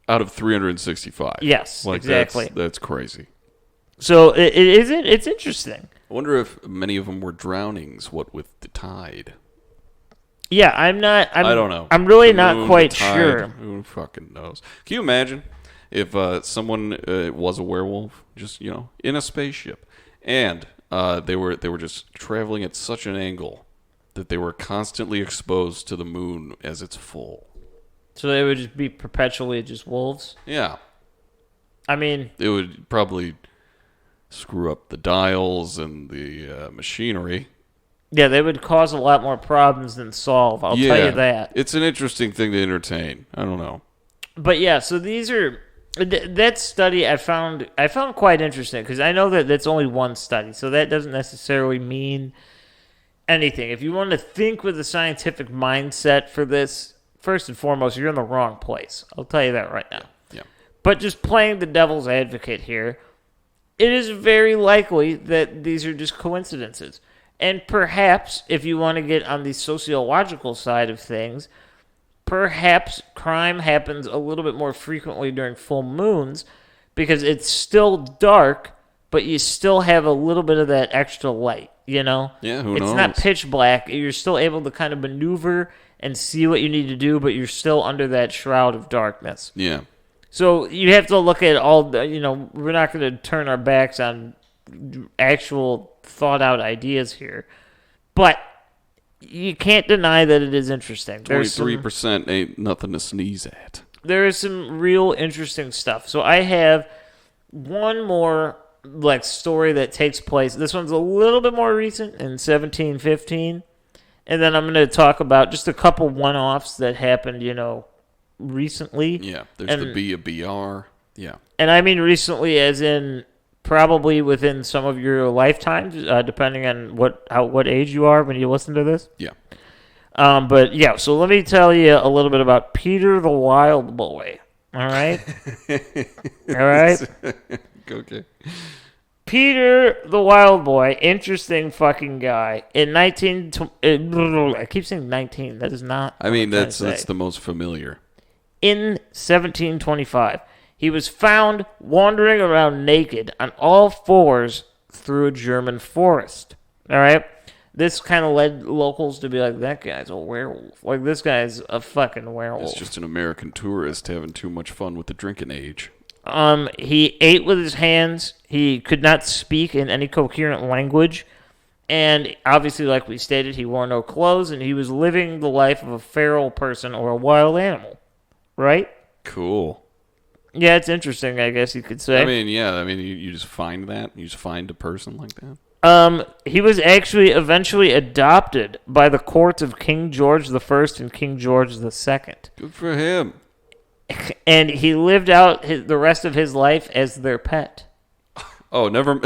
[SPEAKER 2] Out of 365.
[SPEAKER 1] Yes, exactly.
[SPEAKER 2] That's crazy.
[SPEAKER 1] So it's interesting.
[SPEAKER 2] I wonder if many of them were drownings, what with the tide.
[SPEAKER 1] Yeah, I don't
[SPEAKER 2] know.
[SPEAKER 1] I'm really not quite sure.
[SPEAKER 2] Who fucking knows? Can you imagine if someone was a werewolf, just, in a spaceship, and they were just traveling at such an angle that they were constantly exposed to the moon as it's full.
[SPEAKER 1] So they would just be perpetually just wolves?
[SPEAKER 2] Yeah.
[SPEAKER 1] I mean,
[SPEAKER 2] it would probably screw up the dials and the machinery.
[SPEAKER 1] Yeah, they would cause a lot more problems than solve. I'll tell you that.
[SPEAKER 2] It's an interesting thing to entertain. I don't know.
[SPEAKER 1] But yeah, so these are that study I found quite interesting because I know that that's only one study, so that doesn't necessarily mean anything. If you want to think with a scientific mindset for this, first and foremost, you're in the wrong place. I'll tell you that right now.
[SPEAKER 2] Yeah.
[SPEAKER 1] But just playing the devil's advocate here, it is very likely that these are just coincidences. And perhaps, if you want to get on the sociological side of things, perhaps crime happens a little bit more frequently during full moons because it's still dark, but you still have a little bit of that extra light,
[SPEAKER 2] Yeah, who knows?
[SPEAKER 1] It's not pitch black. You're still able to kind of maneuver and see what you need to do, but you're still under that shroud of darkness.
[SPEAKER 2] Yeah.
[SPEAKER 1] So you have to look at all the, we're not going to turn our backs on actual thought-out ideas here. But you can't deny that it is interesting.
[SPEAKER 2] 23% ain't nothing to sneeze at.
[SPEAKER 1] There is some real interesting stuff. So I have one more story that takes place. This one's a little bit more recent in 1715. And then I'm going to talk about just a couple one-offs that happened, recently.
[SPEAKER 2] Yeah, there's the BR. Yeah.
[SPEAKER 1] And I mean recently as in probably within some of your lifetimes, depending on what age you are when you listen to this.
[SPEAKER 2] Yeah.
[SPEAKER 1] But yeah, so let me tell you a little bit about Peter the Wild Boy. All right? All right?
[SPEAKER 2] Okay.
[SPEAKER 1] Peter the Wild Boy, interesting fucking guy. I keep saying 19. That is not.
[SPEAKER 2] I mean, that's the most familiar.
[SPEAKER 1] In 1725, he was found wandering around naked on all fours through a German forest. All right? This kind of led locals to be like, that guy's a werewolf. Like, this guy's a fucking werewolf.
[SPEAKER 2] It's just an American tourist having too much fun with the drinking age.
[SPEAKER 1] He ate with his hands. He could not speak in any coherent language. And obviously, like we stated, he wore no clothes, and he was living the life of a feral person or a wild animal. Right?
[SPEAKER 2] Cool.
[SPEAKER 1] Yeah, it's interesting, I guess you could say.
[SPEAKER 2] I mean, you just find that? You just find a person like that?
[SPEAKER 1] He was actually eventually adopted by the courts of King George I and King George II.
[SPEAKER 2] Good for him.
[SPEAKER 1] And he lived out the rest of his life as their pet.
[SPEAKER 2] Oh, never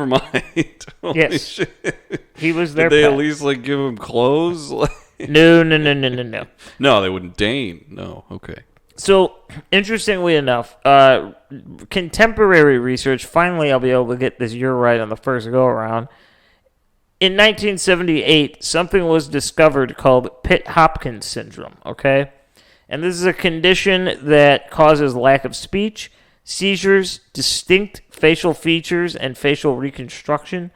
[SPEAKER 2] mind. Holy
[SPEAKER 1] yes.
[SPEAKER 2] Shit.
[SPEAKER 1] He was their
[SPEAKER 2] pet. Did they
[SPEAKER 1] pet.
[SPEAKER 2] at least give him clothes?
[SPEAKER 1] No.
[SPEAKER 2] No, they wouldn't deign. No, okay.
[SPEAKER 1] So, interestingly enough, contemporary research, finally I'll be able to get this year right on the first go-around, in 1978, something was discovered called Pitt-Hopkins syndrome, okay? And this is a condition that causes lack of speech, seizures, distinct facial features, and facial reconstruction.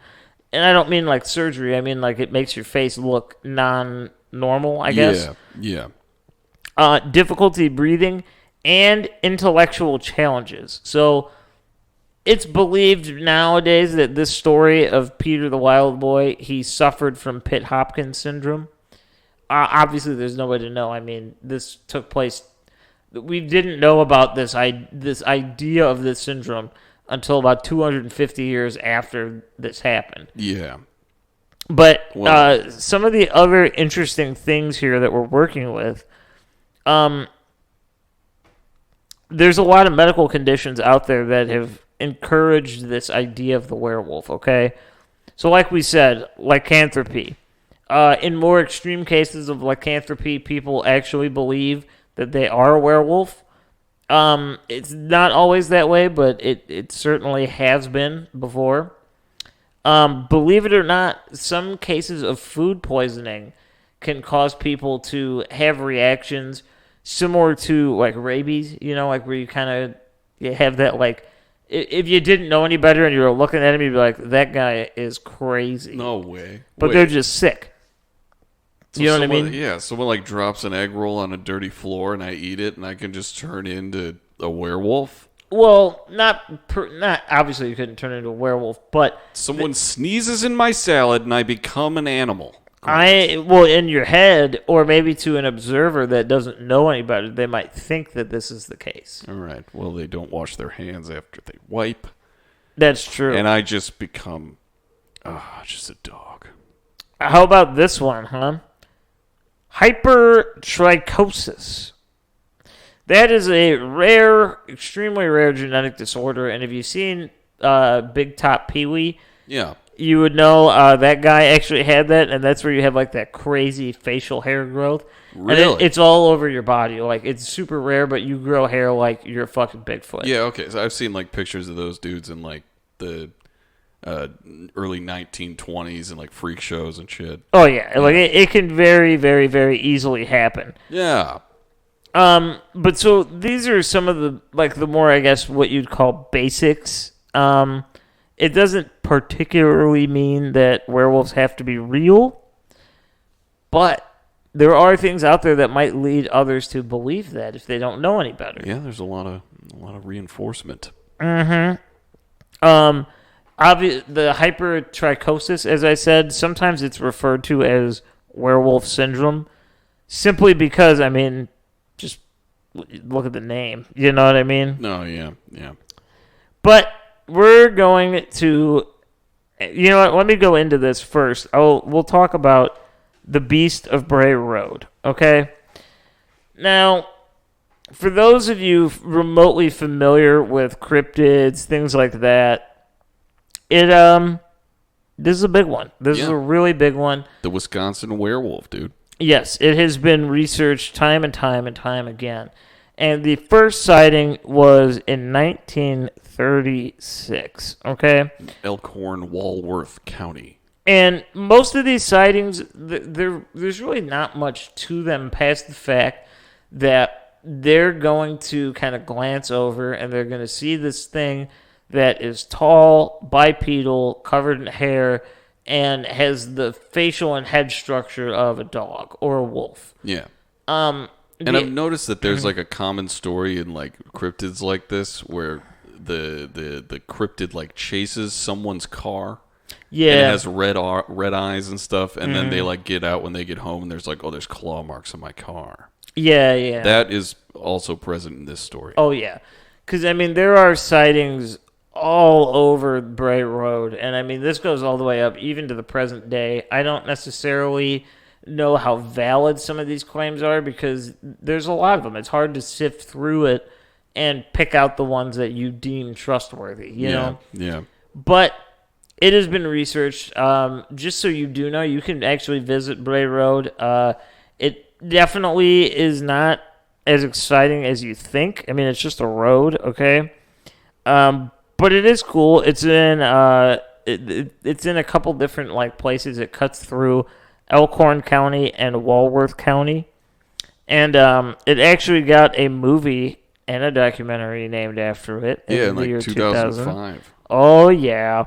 [SPEAKER 1] And I don't mean like surgery. I mean like it makes your face look non-normal, I guess.
[SPEAKER 2] Yeah.
[SPEAKER 1] Difficulty breathing, and intellectual challenges. So it's believed nowadays that this story of Peter the Wild Boy, he suffered from Pitt-Hopkins syndrome. Obviously, there's no way to know. I mean, this took place. We didn't know about this idea of this syndrome until about 250 years after this happened.
[SPEAKER 2] Yeah.
[SPEAKER 1] But some of the other interesting things here that we're working with, there's a lot of medical conditions out there that have encouraged this idea of the werewolf, okay? So like we said, lycanthropy. In more extreme cases of lycanthropy, people actually believe that they are a werewolf. It's not always that way, but it certainly has been before. Believe it or not, some cases of food poisoning can cause people to have reactions similar to like rabies, like where you kind of have that like, if you didn't know any better and you were looking at him, you'd be like, that guy is crazy.
[SPEAKER 2] No way.
[SPEAKER 1] But they're just sick.
[SPEAKER 2] So
[SPEAKER 1] you know what I mean?
[SPEAKER 2] Yeah, someone like drops an egg roll on a dirty floor and I eat it and I can just turn into a werewolf?
[SPEAKER 1] Well, not obviously you couldn't turn into a werewolf, but
[SPEAKER 2] someone sneezes in my salad and I become an animal.
[SPEAKER 1] In your head, or maybe to an observer that doesn't know any better, they might think that this is the case.
[SPEAKER 2] All right. Well, they don't wash their hands after they wipe.
[SPEAKER 1] That's true.
[SPEAKER 2] And I just become just a dog.
[SPEAKER 1] How about this one, huh? Hypertrichosis. That is a rare, extremely rare genetic disorder, and if you've seen Big Top Pee-wee,
[SPEAKER 2] yeah,
[SPEAKER 1] you would know that guy actually had that, and that's where you have like that crazy facial hair growth.
[SPEAKER 2] Really?
[SPEAKER 1] And it's all over your body. Like, it's super rare, but you grow hair like you're a fucking Bigfoot.
[SPEAKER 2] Yeah, okay. So I've seen like pictures of those dudes in like the early 1920s and like freak shows and shit.
[SPEAKER 1] Oh yeah, like it can very, very, very easily happen.
[SPEAKER 2] Yeah.
[SPEAKER 1] But so these are some of the more, I guess, what you'd call basics. It doesn't particularly mean that werewolves have to be real, but there are things out there that might lead others to believe that if they don't know any better.
[SPEAKER 2] Yeah, there's a lot of reinforcement.
[SPEAKER 1] Mm-hmm. The hypertrichosis, as I said, sometimes it's referred to as werewolf syndrome, simply because, I mean, just look at the name. You know what I mean?
[SPEAKER 2] No, yeah.
[SPEAKER 1] But we're going to, you know what? Let me go into this first. We'll talk about the Beast of Bray Road. Okay. Now, for those of you remotely familiar with cryptids, things like that, this is a big one. This is a really big one.
[SPEAKER 2] The Wisconsin werewolf, dude.
[SPEAKER 1] Yes, it has been researched time and time and time again. And the first sighting was in 1936, okay?
[SPEAKER 2] Elkhorn, Walworth County.
[SPEAKER 1] And most of these sightings, there's really not much to them past the fact that they're going to kind of glance over and they're going to see this thing that is tall, bipedal, covered in hair, and has the facial and head structure of a dog or a wolf.
[SPEAKER 2] Yeah. And I've noticed that there's like a common story in like cryptids like this where the cryptid like chases someone's car.
[SPEAKER 1] Yeah.
[SPEAKER 2] And it has red eyes and stuff, and then they like get out when they get home and there's like, oh, there's claw marks on my car.
[SPEAKER 1] Yeah.
[SPEAKER 2] That is also present in this story.
[SPEAKER 1] Oh yeah. Cuz I mean there are sightings all over Bray Road, and I mean this goes all the way up even to the present day. I don't necessarily know how valid some of these claims are because there's a lot of them. It's hard to sift through it and pick out the ones that you deem trustworthy, you know?
[SPEAKER 2] Yeah.
[SPEAKER 1] But it has been researched. Just so you do know, you can actually visit Bray Road. It definitely is not as exciting as you think. I mean, it's just a road, okay? But it is cool. It's in it's in a couple different like places. It cuts through Elkhorn County and Walworth County, and it actually got a movie and a documentary named after it
[SPEAKER 2] Yeah,
[SPEAKER 1] in the
[SPEAKER 2] like
[SPEAKER 1] year
[SPEAKER 2] 2005.
[SPEAKER 1] Oh yeah.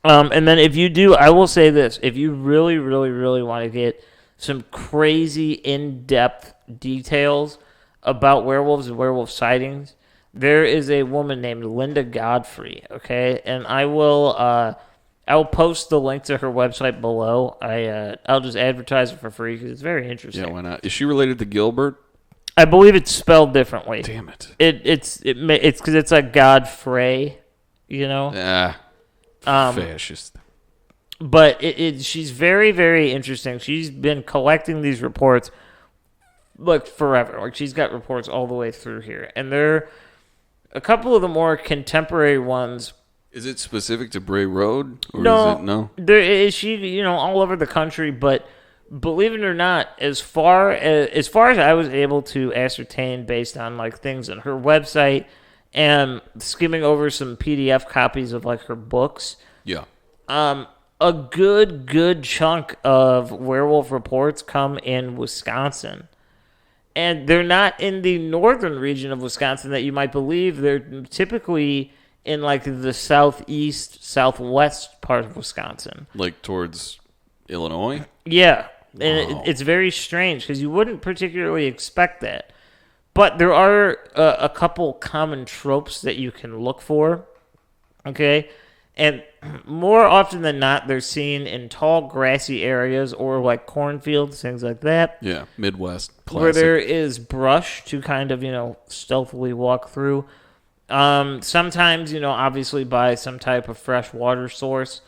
[SPEAKER 1] And then if you do, I will say this: if you really, really, really want to get some crazy in-depth details about werewolves and werewolf sightings, there is a woman named Linda Godfrey. Okay, and I'll post the link to her website below. I'll just advertise it for free because it's very interesting.
[SPEAKER 2] Yeah, why not? Is she related to Gilbert?
[SPEAKER 1] I believe it's spelled differently.
[SPEAKER 2] Damn it!
[SPEAKER 1] It's because it's like Godfrey, you know.
[SPEAKER 2] Fascist.
[SPEAKER 1] But she's very, very interesting. She's been collecting these reports like forever. Like she's got reports all the way through here, and they're a couple of the more contemporary ones.
[SPEAKER 2] Is it specific to Bray Road? Or
[SPEAKER 1] No,
[SPEAKER 2] is it no?
[SPEAKER 1] There is she, all over the country. But believe it or not, as far as I was able to ascertain based on like things on her website and skimming over some PDF copies of like her books.
[SPEAKER 2] Yeah.
[SPEAKER 1] A good chunk of werewolf reports come in Wisconsin. And they're not in the northern region of Wisconsin that you might believe. They're typically in like the southeast, southwest part of Wisconsin.
[SPEAKER 2] Like towards Illinois?
[SPEAKER 1] Yeah. And
[SPEAKER 2] Wow.
[SPEAKER 1] it's very strange because you wouldn't particularly expect that. But there are a couple common tropes that you can look for. Okay? And more often than not, they're seen in tall, grassy areas or like cornfields, things like that.
[SPEAKER 2] Yeah, Midwest. Classic.
[SPEAKER 1] Where there is brush to kind of, stealthily walk through. Sometimes, obviously by some type of fresh water source.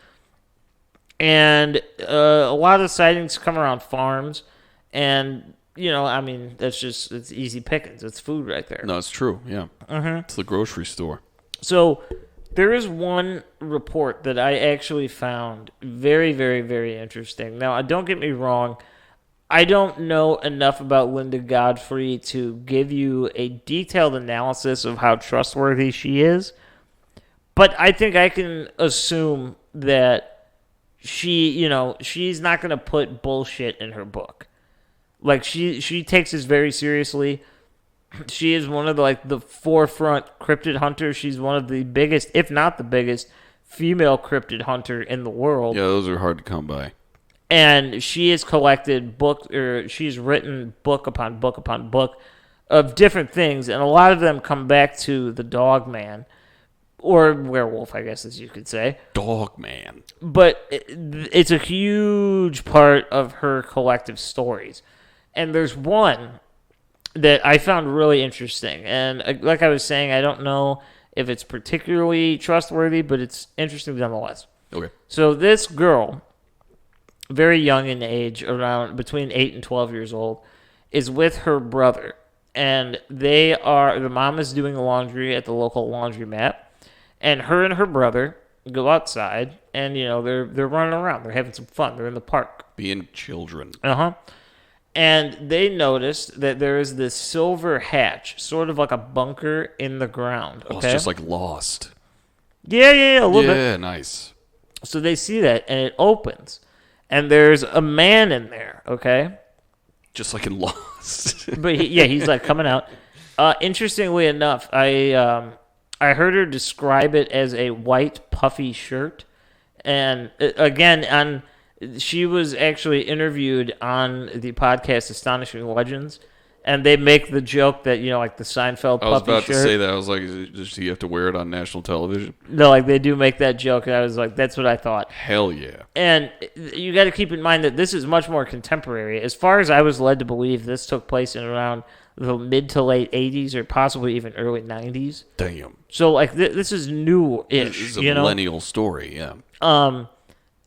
[SPEAKER 1] And a lot of sightings come around farms. And, it's easy pickings. It's food right there.
[SPEAKER 2] No, it's true. Yeah.
[SPEAKER 1] Mm-hmm.
[SPEAKER 2] It's the grocery store.
[SPEAKER 1] So there is one report that I actually found very, very, very interesting. Now, don't get me wrong. I don't know enough about Linda Godfrey to give you a detailed analysis of how trustworthy she is. But I think I can assume that she's not going to put bullshit in her book. Like, she takes this very seriously. She is one of the forefront cryptid hunters. She's one of the biggest, if not the biggest, female cryptid hunter in the world.
[SPEAKER 2] Yeah, those are hard to come by.
[SPEAKER 1] And she has collected she's written book upon book upon book of different things, and a lot of them come back to the dog man, or werewolf, I guess, as you could say.
[SPEAKER 2] Dog man.
[SPEAKER 1] But it's a huge part of her collective stories. And there's one that I found really interesting. And like I was saying, I don't know if it's particularly trustworthy, but it's interesting nonetheless.
[SPEAKER 2] Okay.
[SPEAKER 1] So this girl, very young in age, around between 8 and 12 years old, is with her brother. And the mom is doing laundry at the local laundromat. And her and her brother go outside, and, they're running around. They're having some fun. They're in the park.
[SPEAKER 2] Being children.
[SPEAKER 1] Uh-huh. And they noticed that there is this silver hatch, sort of like a bunker in the ground. Okay?
[SPEAKER 2] Oh, it's just like Lost.
[SPEAKER 1] Yeah, a little bit.
[SPEAKER 2] Yeah, nice.
[SPEAKER 1] So they see that, and it opens. And there's a man in there, okay?
[SPEAKER 2] Just like in Lost.
[SPEAKER 1] But he's like coming out. Interestingly enough, I heard her describe it as a white puffy shirt. And again, she was actually interviewed on the podcast Astonishing Legends, and they make the joke that, like the Seinfeld puffy shirt.
[SPEAKER 2] I was about to say that. I was like, does he have to wear it on national television?
[SPEAKER 1] No, like they do make that joke, and I was like, that's what I thought.
[SPEAKER 2] Hell yeah.
[SPEAKER 1] And you got to keep in mind that this is much more contemporary. As far as I was led to believe, this took place in around the mid to late 80s or possibly even early 90s.
[SPEAKER 2] Damn.
[SPEAKER 1] So, like, this is new-ish,
[SPEAKER 2] This is a millennial story, yeah.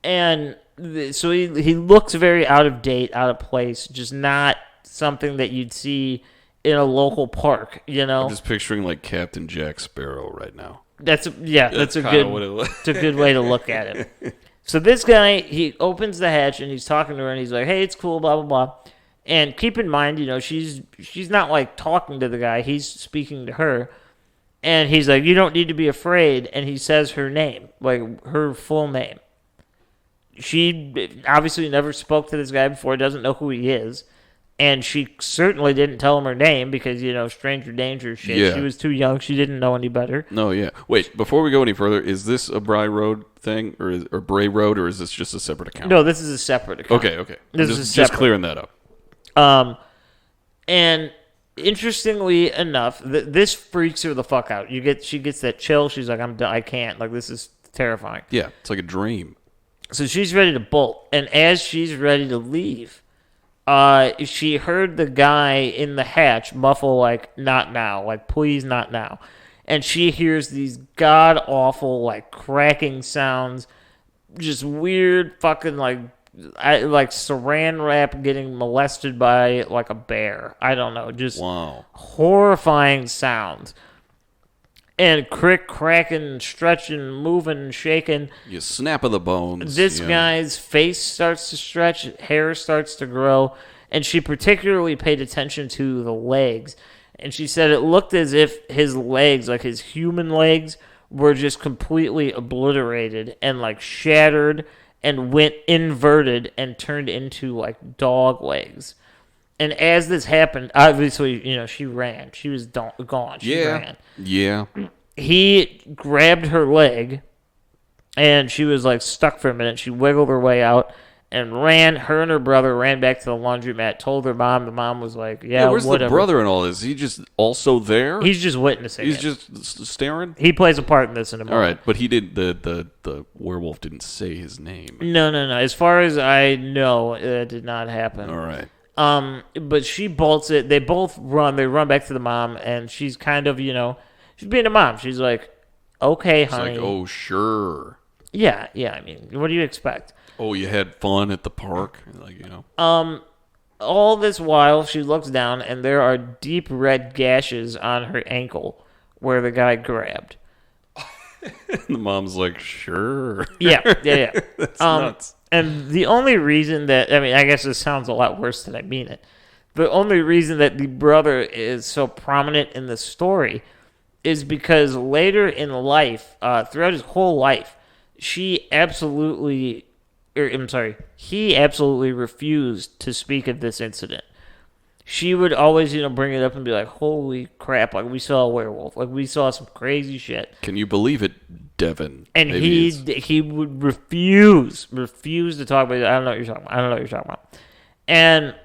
[SPEAKER 1] And so he looks very out of date, out of place, just not something that you'd see in a local park,
[SPEAKER 2] I'm just picturing like Captain Jack Sparrow right now.
[SPEAKER 1] That's a good it's a good way to look at it. So this guy, he opens the hatch and he's talking to her and he's like, "Hey, it's cool, blah blah blah." And keep in mind, she's not like talking to the guy; he's speaking to her. And he's like, you don't need to be afraid. And he says her name, like her full name. She obviously never spoke to this guy before, doesn't know who he is. And she certainly didn't tell him her name because, stranger danger shit.
[SPEAKER 2] Yeah.
[SPEAKER 1] She was too young. She didn't know any better.
[SPEAKER 2] No, yeah. Wait, before we go any further, is this a Bray Road thing or Bray Road, or is this just a separate account?
[SPEAKER 1] No, this is a separate account.
[SPEAKER 2] Okay.
[SPEAKER 1] This is
[SPEAKER 2] just
[SPEAKER 1] separate.
[SPEAKER 2] clearing that up.
[SPEAKER 1] And interestingly enough, this freaks her the fuck out. She gets that chill. She's like, I can't. Like, this is terrifying.
[SPEAKER 2] Yeah, it's like a dream.
[SPEAKER 1] So she's ready to bolt. And as she's ready to leave, she heard the guy in the hatch muffle, like, not now. Like, please, not now. And she hears these god-awful, like, cracking sounds. Just weird fucking, like saran wrap getting molested by, like, a bear. I don't know. Just horrifying sounds. And crick, cracking, stretching, moving, shaking.
[SPEAKER 2] You snap of the bones.
[SPEAKER 1] This guy's face starts to stretch, hair starts to grow, and she particularly paid attention to the legs. And she said it looked as if his legs, like his human legs, were just completely obliterated and like shattered and went inverted and turned into like dog legs. And as this happened, obviously, she ran. She was gone. She ran.
[SPEAKER 2] Yeah.
[SPEAKER 1] He grabbed her leg, and she was, like, stuck for a minute. She wiggled her way out and ran. Her and her brother ran back to the laundromat, told her mom. The mom was like, yeah,
[SPEAKER 2] where's
[SPEAKER 1] whatever.
[SPEAKER 2] the brother in all this? Is he just also there?
[SPEAKER 1] He's just witnessing
[SPEAKER 2] He's
[SPEAKER 1] it.
[SPEAKER 2] just staring?
[SPEAKER 1] He plays a part in this in a moment.
[SPEAKER 2] All right, but he did the werewolf didn't say his name.
[SPEAKER 1] No. As far as I know, it did not happen.
[SPEAKER 2] All right.
[SPEAKER 1] But she bolts it. They both run. They run back to the mom, and she's kind of, she's being a mom. She's like, okay, honey.
[SPEAKER 2] It's like, oh, sure.
[SPEAKER 1] Yeah. I mean, what do you expect?
[SPEAKER 2] Oh, you had fun at the park? Like,
[SPEAKER 1] All this while, she looks down, and there are deep red gashes on her ankle where the guy grabbed.
[SPEAKER 2] The mom's like, sure.
[SPEAKER 1] Yeah.
[SPEAKER 2] That's nuts.
[SPEAKER 1] And the only reason that, I guess this sounds a lot worse than I mean it. The only reason that the brother is so prominent in the story is because later in life, throughout his whole life, he absolutely refused to speak of this incident. She would always, bring it up and be like, holy crap, like we saw a werewolf, like we saw some crazy shit.
[SPEAKER 2] Can you believe it, Devin?
[SPEAKER 1] And he would refuse to talk about it. I don't know what you're talking about. And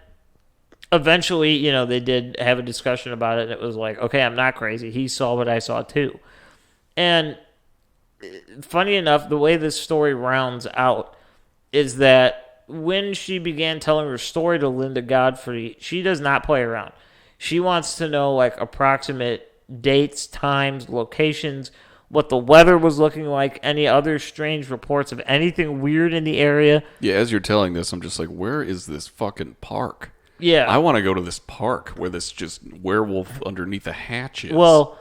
[SPEAKER 1] eventually, they did have a discussion about it, and it was like, okay, I'm not crazy. He saw what I saw too. And funny enough, the way this story rounds out is that when she began telling her story to Linda Godfrey, she does not play around. She wants to know, like, approximate dates, times, locations, what the weather was looking like, any other strange reports of anything weird in the area.
[SPEAKER 2] Yeah, as you're telling this, I'm just like, where is this fucking park?
[SPEAKER 1] Yeah.
[SPEAKER 2] I want to go to this park where this just werewolf underneath a hatch is.
[SPEAKER 1] Well,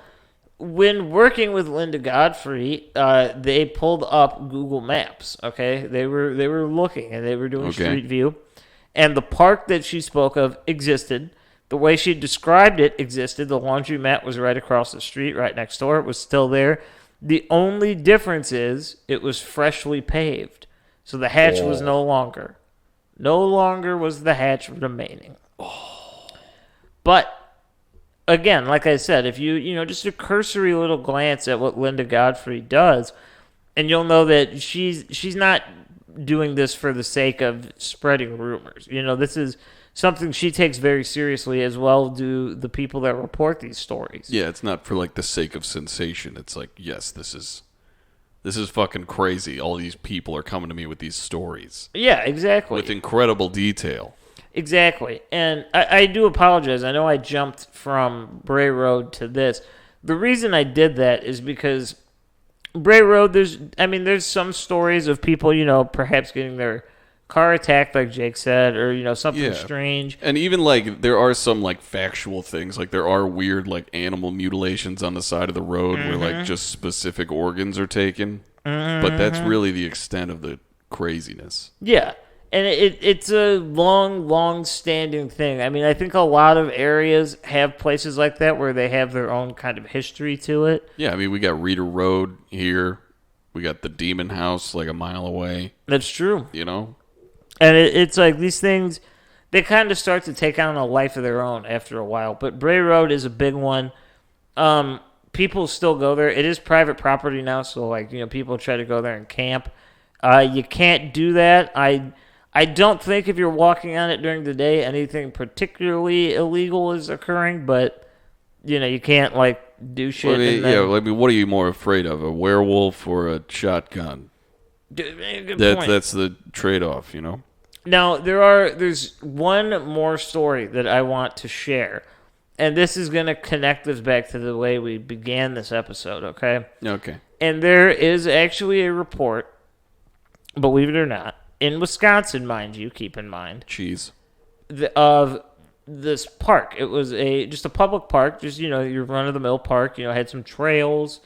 [SPEAKER 1] when working with Linda Godfrey, they pulled up Google Maps, okay? They were looking, and they were doing Street View. And the park that she spoke of existed. The way she described it existed. The laundromat was right across the street, right next door. It was still there. The only difference is it was freshly paved. So the hatch was no longer. No longer was the hatch remaining. But again, like I said, if you just a cursory little glance at what Linda Godfrey does, and you'll know that she's not doing this for the sake of spreading rumors. This is something she takes very seriously, as well do the people that report these stories.
[SPEAKER 2] Yeah, it's not for like the sake of sensation. It's like, yes, this is fucking crazy. All these people are coming to me with these stories.
[SPEAKER 1] Yeah, exactly.
[SPEAKER 2] With incredible detail.
[SPEAKER 1] Exactly. And I do apologize. I know I jumped from Bray Road to this. The reason I did that is because Bray Road, there's some stories of people, perhaps getting their car attacked, like Jake said, or, something strange.
[SPEAKER 2] And even, like, there are some, like, factual things. Like, there are weird, like, animal mutilations on the side of the road where, like, just specific organs are taken. But that's really the extent of the craziness.
[SPEAKER 1] Yeah. And it's a long standing thing. I mean, I think a lot of areas have places like that where they have their own kind of history to it.
[SPEAKER 2] Yeah, I mean, we got Reeder Road here. We got the Demon House like a mile away.
[SPEAKER 1] That's true.
[SPEAKER 2] You know?
[SPEAKER 1] And it's like these things, they kind of start to take on a life of their own after a while. But Bray Road is a big one. People still go there. It is private property now, so like, you know, people try to go there and camp. You can't do that. I don't think if you're walking on it during the day, anything particularly illegal is occurring, but, you know, you can't, like, do shit.
[SPEAKER 2] Well, I mean, what are you more afraid of, a werewolf or a shotgun?
[SPEAKER 1] Good point.
[SPEAKER 2] That's the trade-off, you know?
[SPEAKER 1] Now, there's one more story that I want to share, and this is going to connect us back to the way we began this episode, okay?
[SPEAKER 2] Okay.
[SPEAKER 1] And there is actually a report, believe it or not, in Wisconsin, mind you, keep in mind.
[SPEAKER 2] Cheese.
[SPEAKER 1] Of this park. It was just a public park, just, you know, your run-of-the-mill park, you know, had some trails,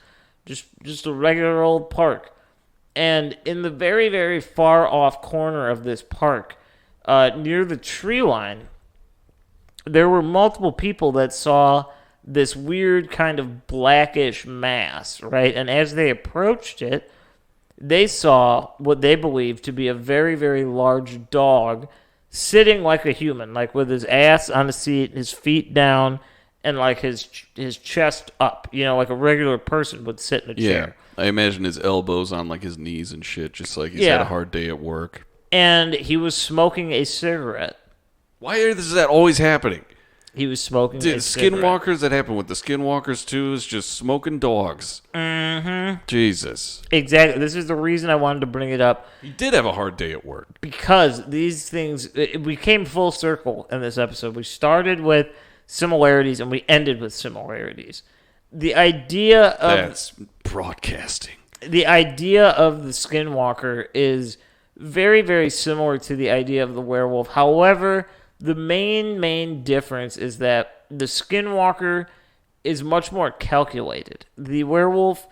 [SPEAKER 1] just a regular old park. And in the very, very far-off corner of this park, near the tree line, there were multiple people that saw this weird kind of blackish mass, right? And as they approached it, they saw what they believed to be a very, very large dog sitting like a human, like with his ass on a seat, his feet down, and like his chest up, you know, like a regular person would sit in a chair.
[SPEAKER 2] I imagine his elbows on like his knees and shit, just like he's had a hard day at work.
[SPEAKER 1] And he was smoking a cigarette.
[SPEAKER 2] Why is that always happening?
[SPEAKER 1] He was smoking a cigarette.
[SPEAKER 2] Skinwalkers, that happen with the skinwalkers too, is just smoking dogs. Mm-hmm. Jesus.
[SPEAKER 1] Exactly. This is the reason I wanted to bring it up.
[SPEAKER 2] He did have a hard day at work.
[SPEAKER 1] Because these things, we came full circle in this episode. We started with similarities and we ended with similarities. The idea of...
[SPEAKER 2] That's broadcasting.
[SPEAKER 1] The idea of the skinwalker is very, very similar to the idea of the werewolf. However, the main difference is that the skinwalker is much more calculated. The werewolf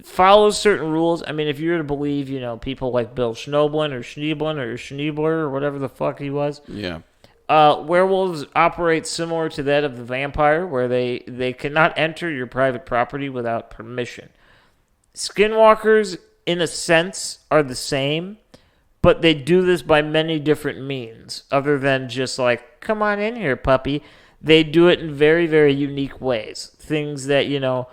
[SPEAKER 1] follows certain rules. I mean, if you were to believe, you know, people like Bill Schnoebelen or Schneebler or whatever the fuck he was.
[SPEAKER 2] Yeah.
[SPEAKER 1] Werewolves operate similar to that of the vampire, where they cannot enter your private property without permission. Skinwalkers, in a sense, are the same, but they do this by many different means, other than just like, come on in here, puppy. They do it in very, very unique ways. Things that, you know,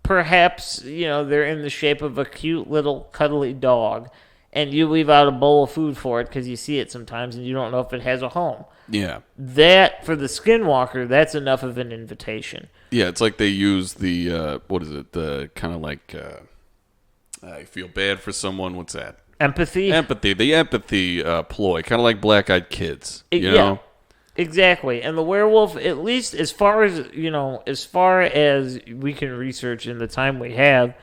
[SPEAKER 1] perhaps, you know, they're in the shape of a cute little cuddly dog, and you leave out a bowl of food for it because you see it sometimes and you don't know if it has a home.
[SPEAKER 2] Yeah.
[SPEAKER 1] That, for the skinwalker, that's enough of an invitation.
[SPEAKER 2] Yeah, it's like they use the, what is it, the kind of like, I feel bad for someone, what's that?
[SPEAKER 1] Empathy?
[SPEAKER 2] The empathy ploy, kind of like Black-Eyed Kids, you know?
[SPEAKER 1] Exactly. And the werewolf, at least as far as, you know, as far as we can research in the time we have,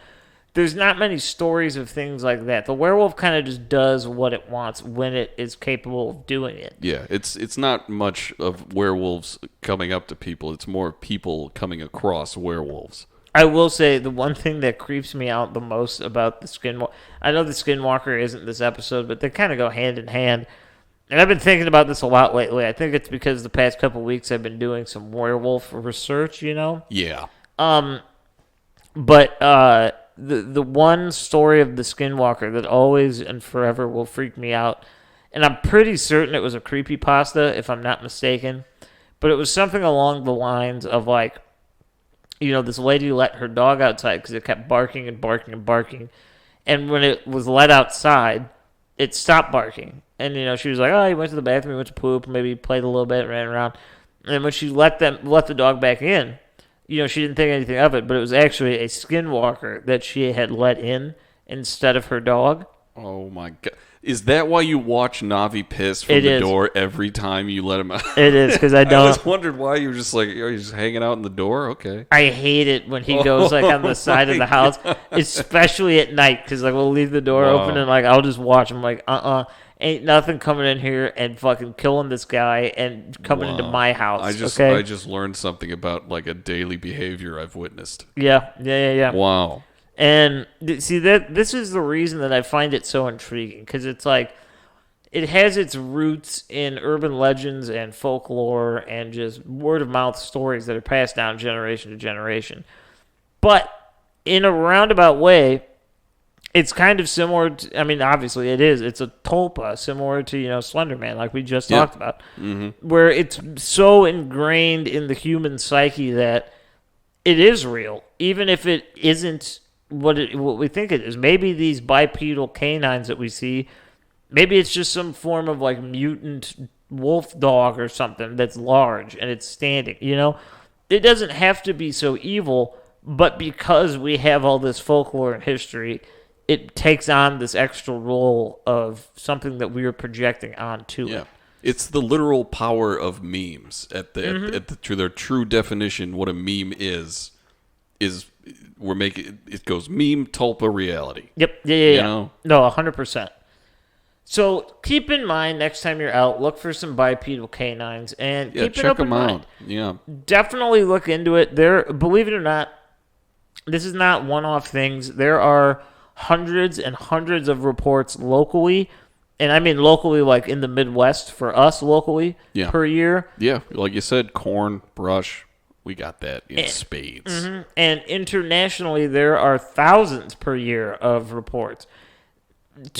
[SPEAKER 1] there's not many stories of things like that. The werewolf kind of just does what it wants when it is capable of doing it.
[SPEAKER 2] Yeah, it's not much of werewolves coming up to people. It's more people coming across werewolves.
[SPEAKER 1] I will say the one thing that creeps me out the most about the skinwalker, I know the skinwalker isn't this episode, but they kind of go hand in hand. And I've been thinking about this a lot lately. I think it's because the past couple of weeks I've been doing some werewolf research, you know?
[SPEAKER 2] Yeah.
[SPEAKER 1] But the one story of the skinwalker that always and forever will freak me out, and I'm pretty certain it was a creepypasta, if I'm not mistaken, but it was something along the lines of like, you know, this lady let her dog outside because it kept barking and barking and barking. And when it was let outside, it stopped barking. And, you know, she was like, oh, he went to the bathroom, he went to poop, maybe played a little bit, ran around. And when she let the dog back in, you know, she didn't think anything of it, but it was actually a skinwalker that she had let in instead of her dog.
[SPEAKER 2] Oh, my God. Is that why you watch Navi piss from the door every time you let him out?
[SPEAKER 1] It is, because I don't.
[SPEAKER 2] I just wondered why you were just like, you're just hanging out in the door? Okay.
[SPEAKER 1] I hate it when he goes like on the side of the house, especially at night, because like we'll leave the door open and like I'll just watch him like, ain't nothing coming in here and fucking killing this guy and coming into my house.
[SPEAKER 2] I just learned something about like a daily behavior I've witnessed.
[SPEAKER 1] Yeah.
[SPEAKER 2] Wow.
[SPEAKER 1] And see that this is the reason that I find it so intriguing, because it's like it has its roots in urban legends and folklore and just word of mouth stories that are passed down generation to generation. But in a roundabout way, it's kind of similar to, I mean, obviously it is. It's a tulpa, similar to, Slender Man, like we just talked about, where it's so ingrained in the human psyche that it is real, even if it isn't what we think it is. Maybe these bipedal canines that we see, maybe it's just some form of like mutant wolf dog or something that's large and it's standing. It doesn't have to be so evil, but because we have all this folklore and history, it takes on this extra role of something that we are projecting onto it.
[SPEAKER 2] It's the literal power of memes to their true definition. What a meme is we're making it goes meme tulpa reality.
[SPEAKER 1] Yep. Yeah. No, 100%. So keep in mind next time you're out, look for some bipedal canines and keep it open mind.
[SPEAKER 2] Yeah,
[SPEAKER 1] definitely look into it. Believe it or not, this is not one-off things. There are hundreds and hundreds of reports locally. And I mean locally, like in the Midwest, for us locally, per year.
[SPEAKER 2] Yeah, like you said, corn, brush, we got that in spades.
[SPEAKER 1] Mm-hmm. And internationally, there are thousands per year of reports.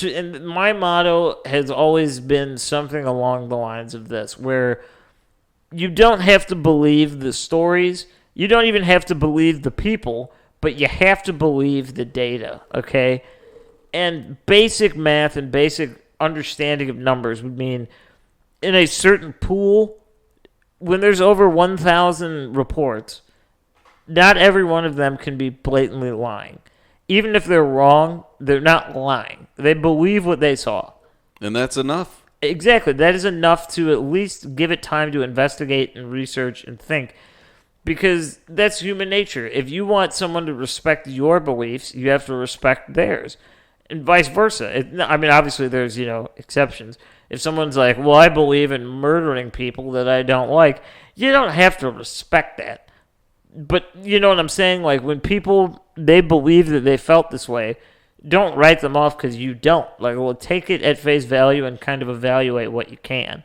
[SPEAKER 1] And my motto has always been something along the lines of this, where you don't have to believe the stories, you don't even have to believe the people, but you have to believe the data, okay? And basic math and basic understanding of numbers would mean in a certain pool, when there's over 1,000 reports, not every one of them can be blatantly lying. Even if they're wrong, they're not lying. They believe what they saw.
[SPEAKER 2] And that's enough.
[SPEAKER 1] Exactly. That is enough to at least give it time to investigate and research and think. Because that's human nature. If you want someone to respect your beliefs, you have to respect theirs. And vice versa. I mean, obviously there's, exceptions. If someone's like, well, I believe in murdering people that I don't like, you don't have to respect that. But you know what I'm saying? Like, when people, they believe that they felt this way, don't write them off because you don't. Like, well, take it at face value and kind of evaluate what you can.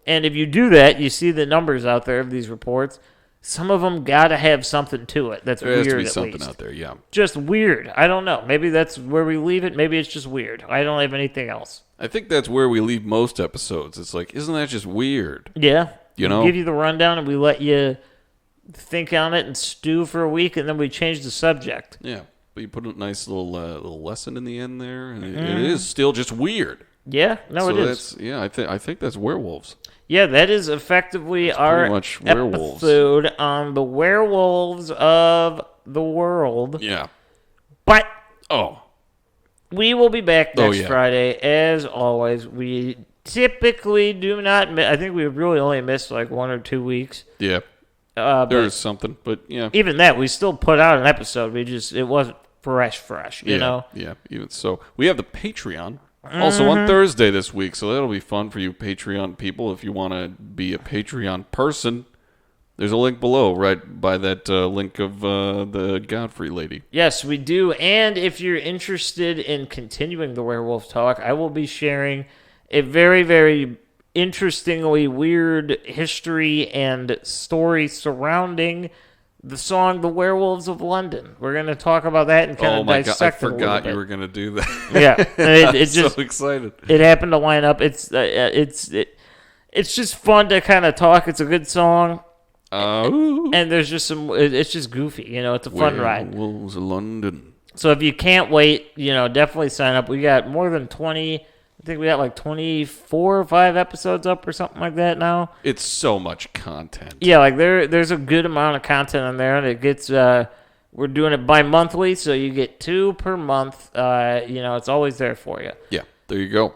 [SPEAKER 1] And if you do that, you see the numbers out there of these reports. Some of them got to have something to it. That's weird, at least. There has to be something
[SPEAKER 2] out there, yeah.
[SPEAKER 1] Just weird. I don't know. Maybe that's where we leave it. Maybe it's just weird. I don't have anything else.
[SPEAKER 2] I think that's where we leave most episodes. It's like, isn't that just weird?
[SPEAKER 1] Yeah. We give you the rundown and we let you think on it and stew for a week, and then we change the subject.
[SPEAKER 2] Yeah. But you put a nice little lesson in the end there, and it is still just weird.
[SPEAKER 1] Yeah. No, it is.
[SPEAKER 2] I think that's Werewolves.
[SPEAKER 1] Yeah, that is effectively our episode on the werewolves of the world.
[SPEAKER 2] Yeah.
[SPEAKER 1] But we will be back next Friday, as always. We typically do not miss. I think we've really only missed like 1 or 2 weeks.
[SPEAKER 2] Yeah. There's something, but yeah.
[SPEAKER 1] Even that, we still put out an episode. It wasn't fresh, you know?
[SPEAKER 2] Yeah, even so. We have the Patreon. Also on Thursday this week, so that'll be fun for you Patreon people. If you want to be a Patreon person, there's a link below, right by that link of the Godfrey lady.
[SPEAKER 1] Yes, we do. And if you're interested in continuing the Werewolf Talk, I will be sharing a very, very interestingly weird history and story surrounding the song "The Werewolves of London." We're going to talk about that and kind of dissect it a little bit.
[SPEAKER 2] I forgot you were going to do that.
[SPEAKER 1] Yeah,
[SPEAKER 2] I'm so excited.
[SPEAKER 1] It happened to line up. It's just fun to kind of talk. It's a good song, and there's just some. It's just goofy, It's a fun ride.
[SPEAKER 2] Werewolves of London.
[SPEAKER 1] So if you can't wait, definitely sign up. We got more than 20. I think we got like 24 or 5 episodes up or something like that now.
[SPEAKER 2] It's so much content.
[SPEAKER 1] Yeah, like there's a good amount of content on there, and it gets we're doing it bi-monthly, so you get 2 per month. It's always there for you.
[SPEAKER 2] Yeah, there you go.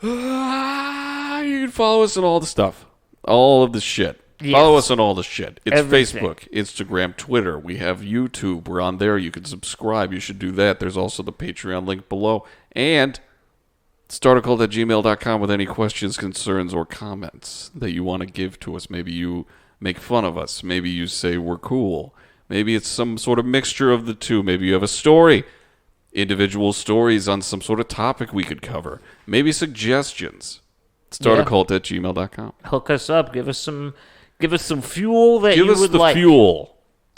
[SPEAKER 2] You can follow us on all the stuff. All of the shit. Yes. Follow us on all the shit. It's everything. Facebook, Instagram, Twitter. We have YouTube. We're on there. You can subscribe. You should do that. There's also the Patreon link below. And startacult@gmail.com with any questions, concerns, or comments that you want to give to us. Maybe you make fun of us. Maybe you say we're cool. Maybe it's some sort of mixture of the two. Maybe you have a story. individual stories on some sort of topic we could cover. Maybe suggestions. Startacult@gmail.com.
[SPEAKER 1] Hook us up. Give us some fuel that
[SPEAKER 2] Give
[SPEAKER 1] you
[SPEAKER 2] us
[SPEAKER 1] would
[SPEAKER 2] the
[SPEAKER 1] like.
[SPEAKER 2] fuel.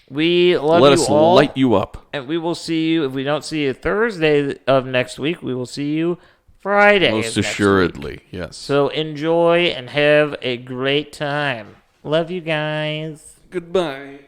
[SPEAKER 1] We love
[SPEAKER 2] Let
[SPEAKER 1] you
[SPEAKER 2] us
[SPEAKER 1] all.
[SPEAKER 2] light you up.
[SPEAKER 1] And we will see you. If we don't see you Thursday of next week, we will see you Friday.
[SPEAKER 2] Most
[SPEAKER 1] of next
[SPEAKER 2] assuredly,
[SPEAKER 1] week.
[SPEAKER 2] yes.
[SPEAKER 1] So enjoy and have a great time. Love you guys.
[SPEAKER 2] Goodbye.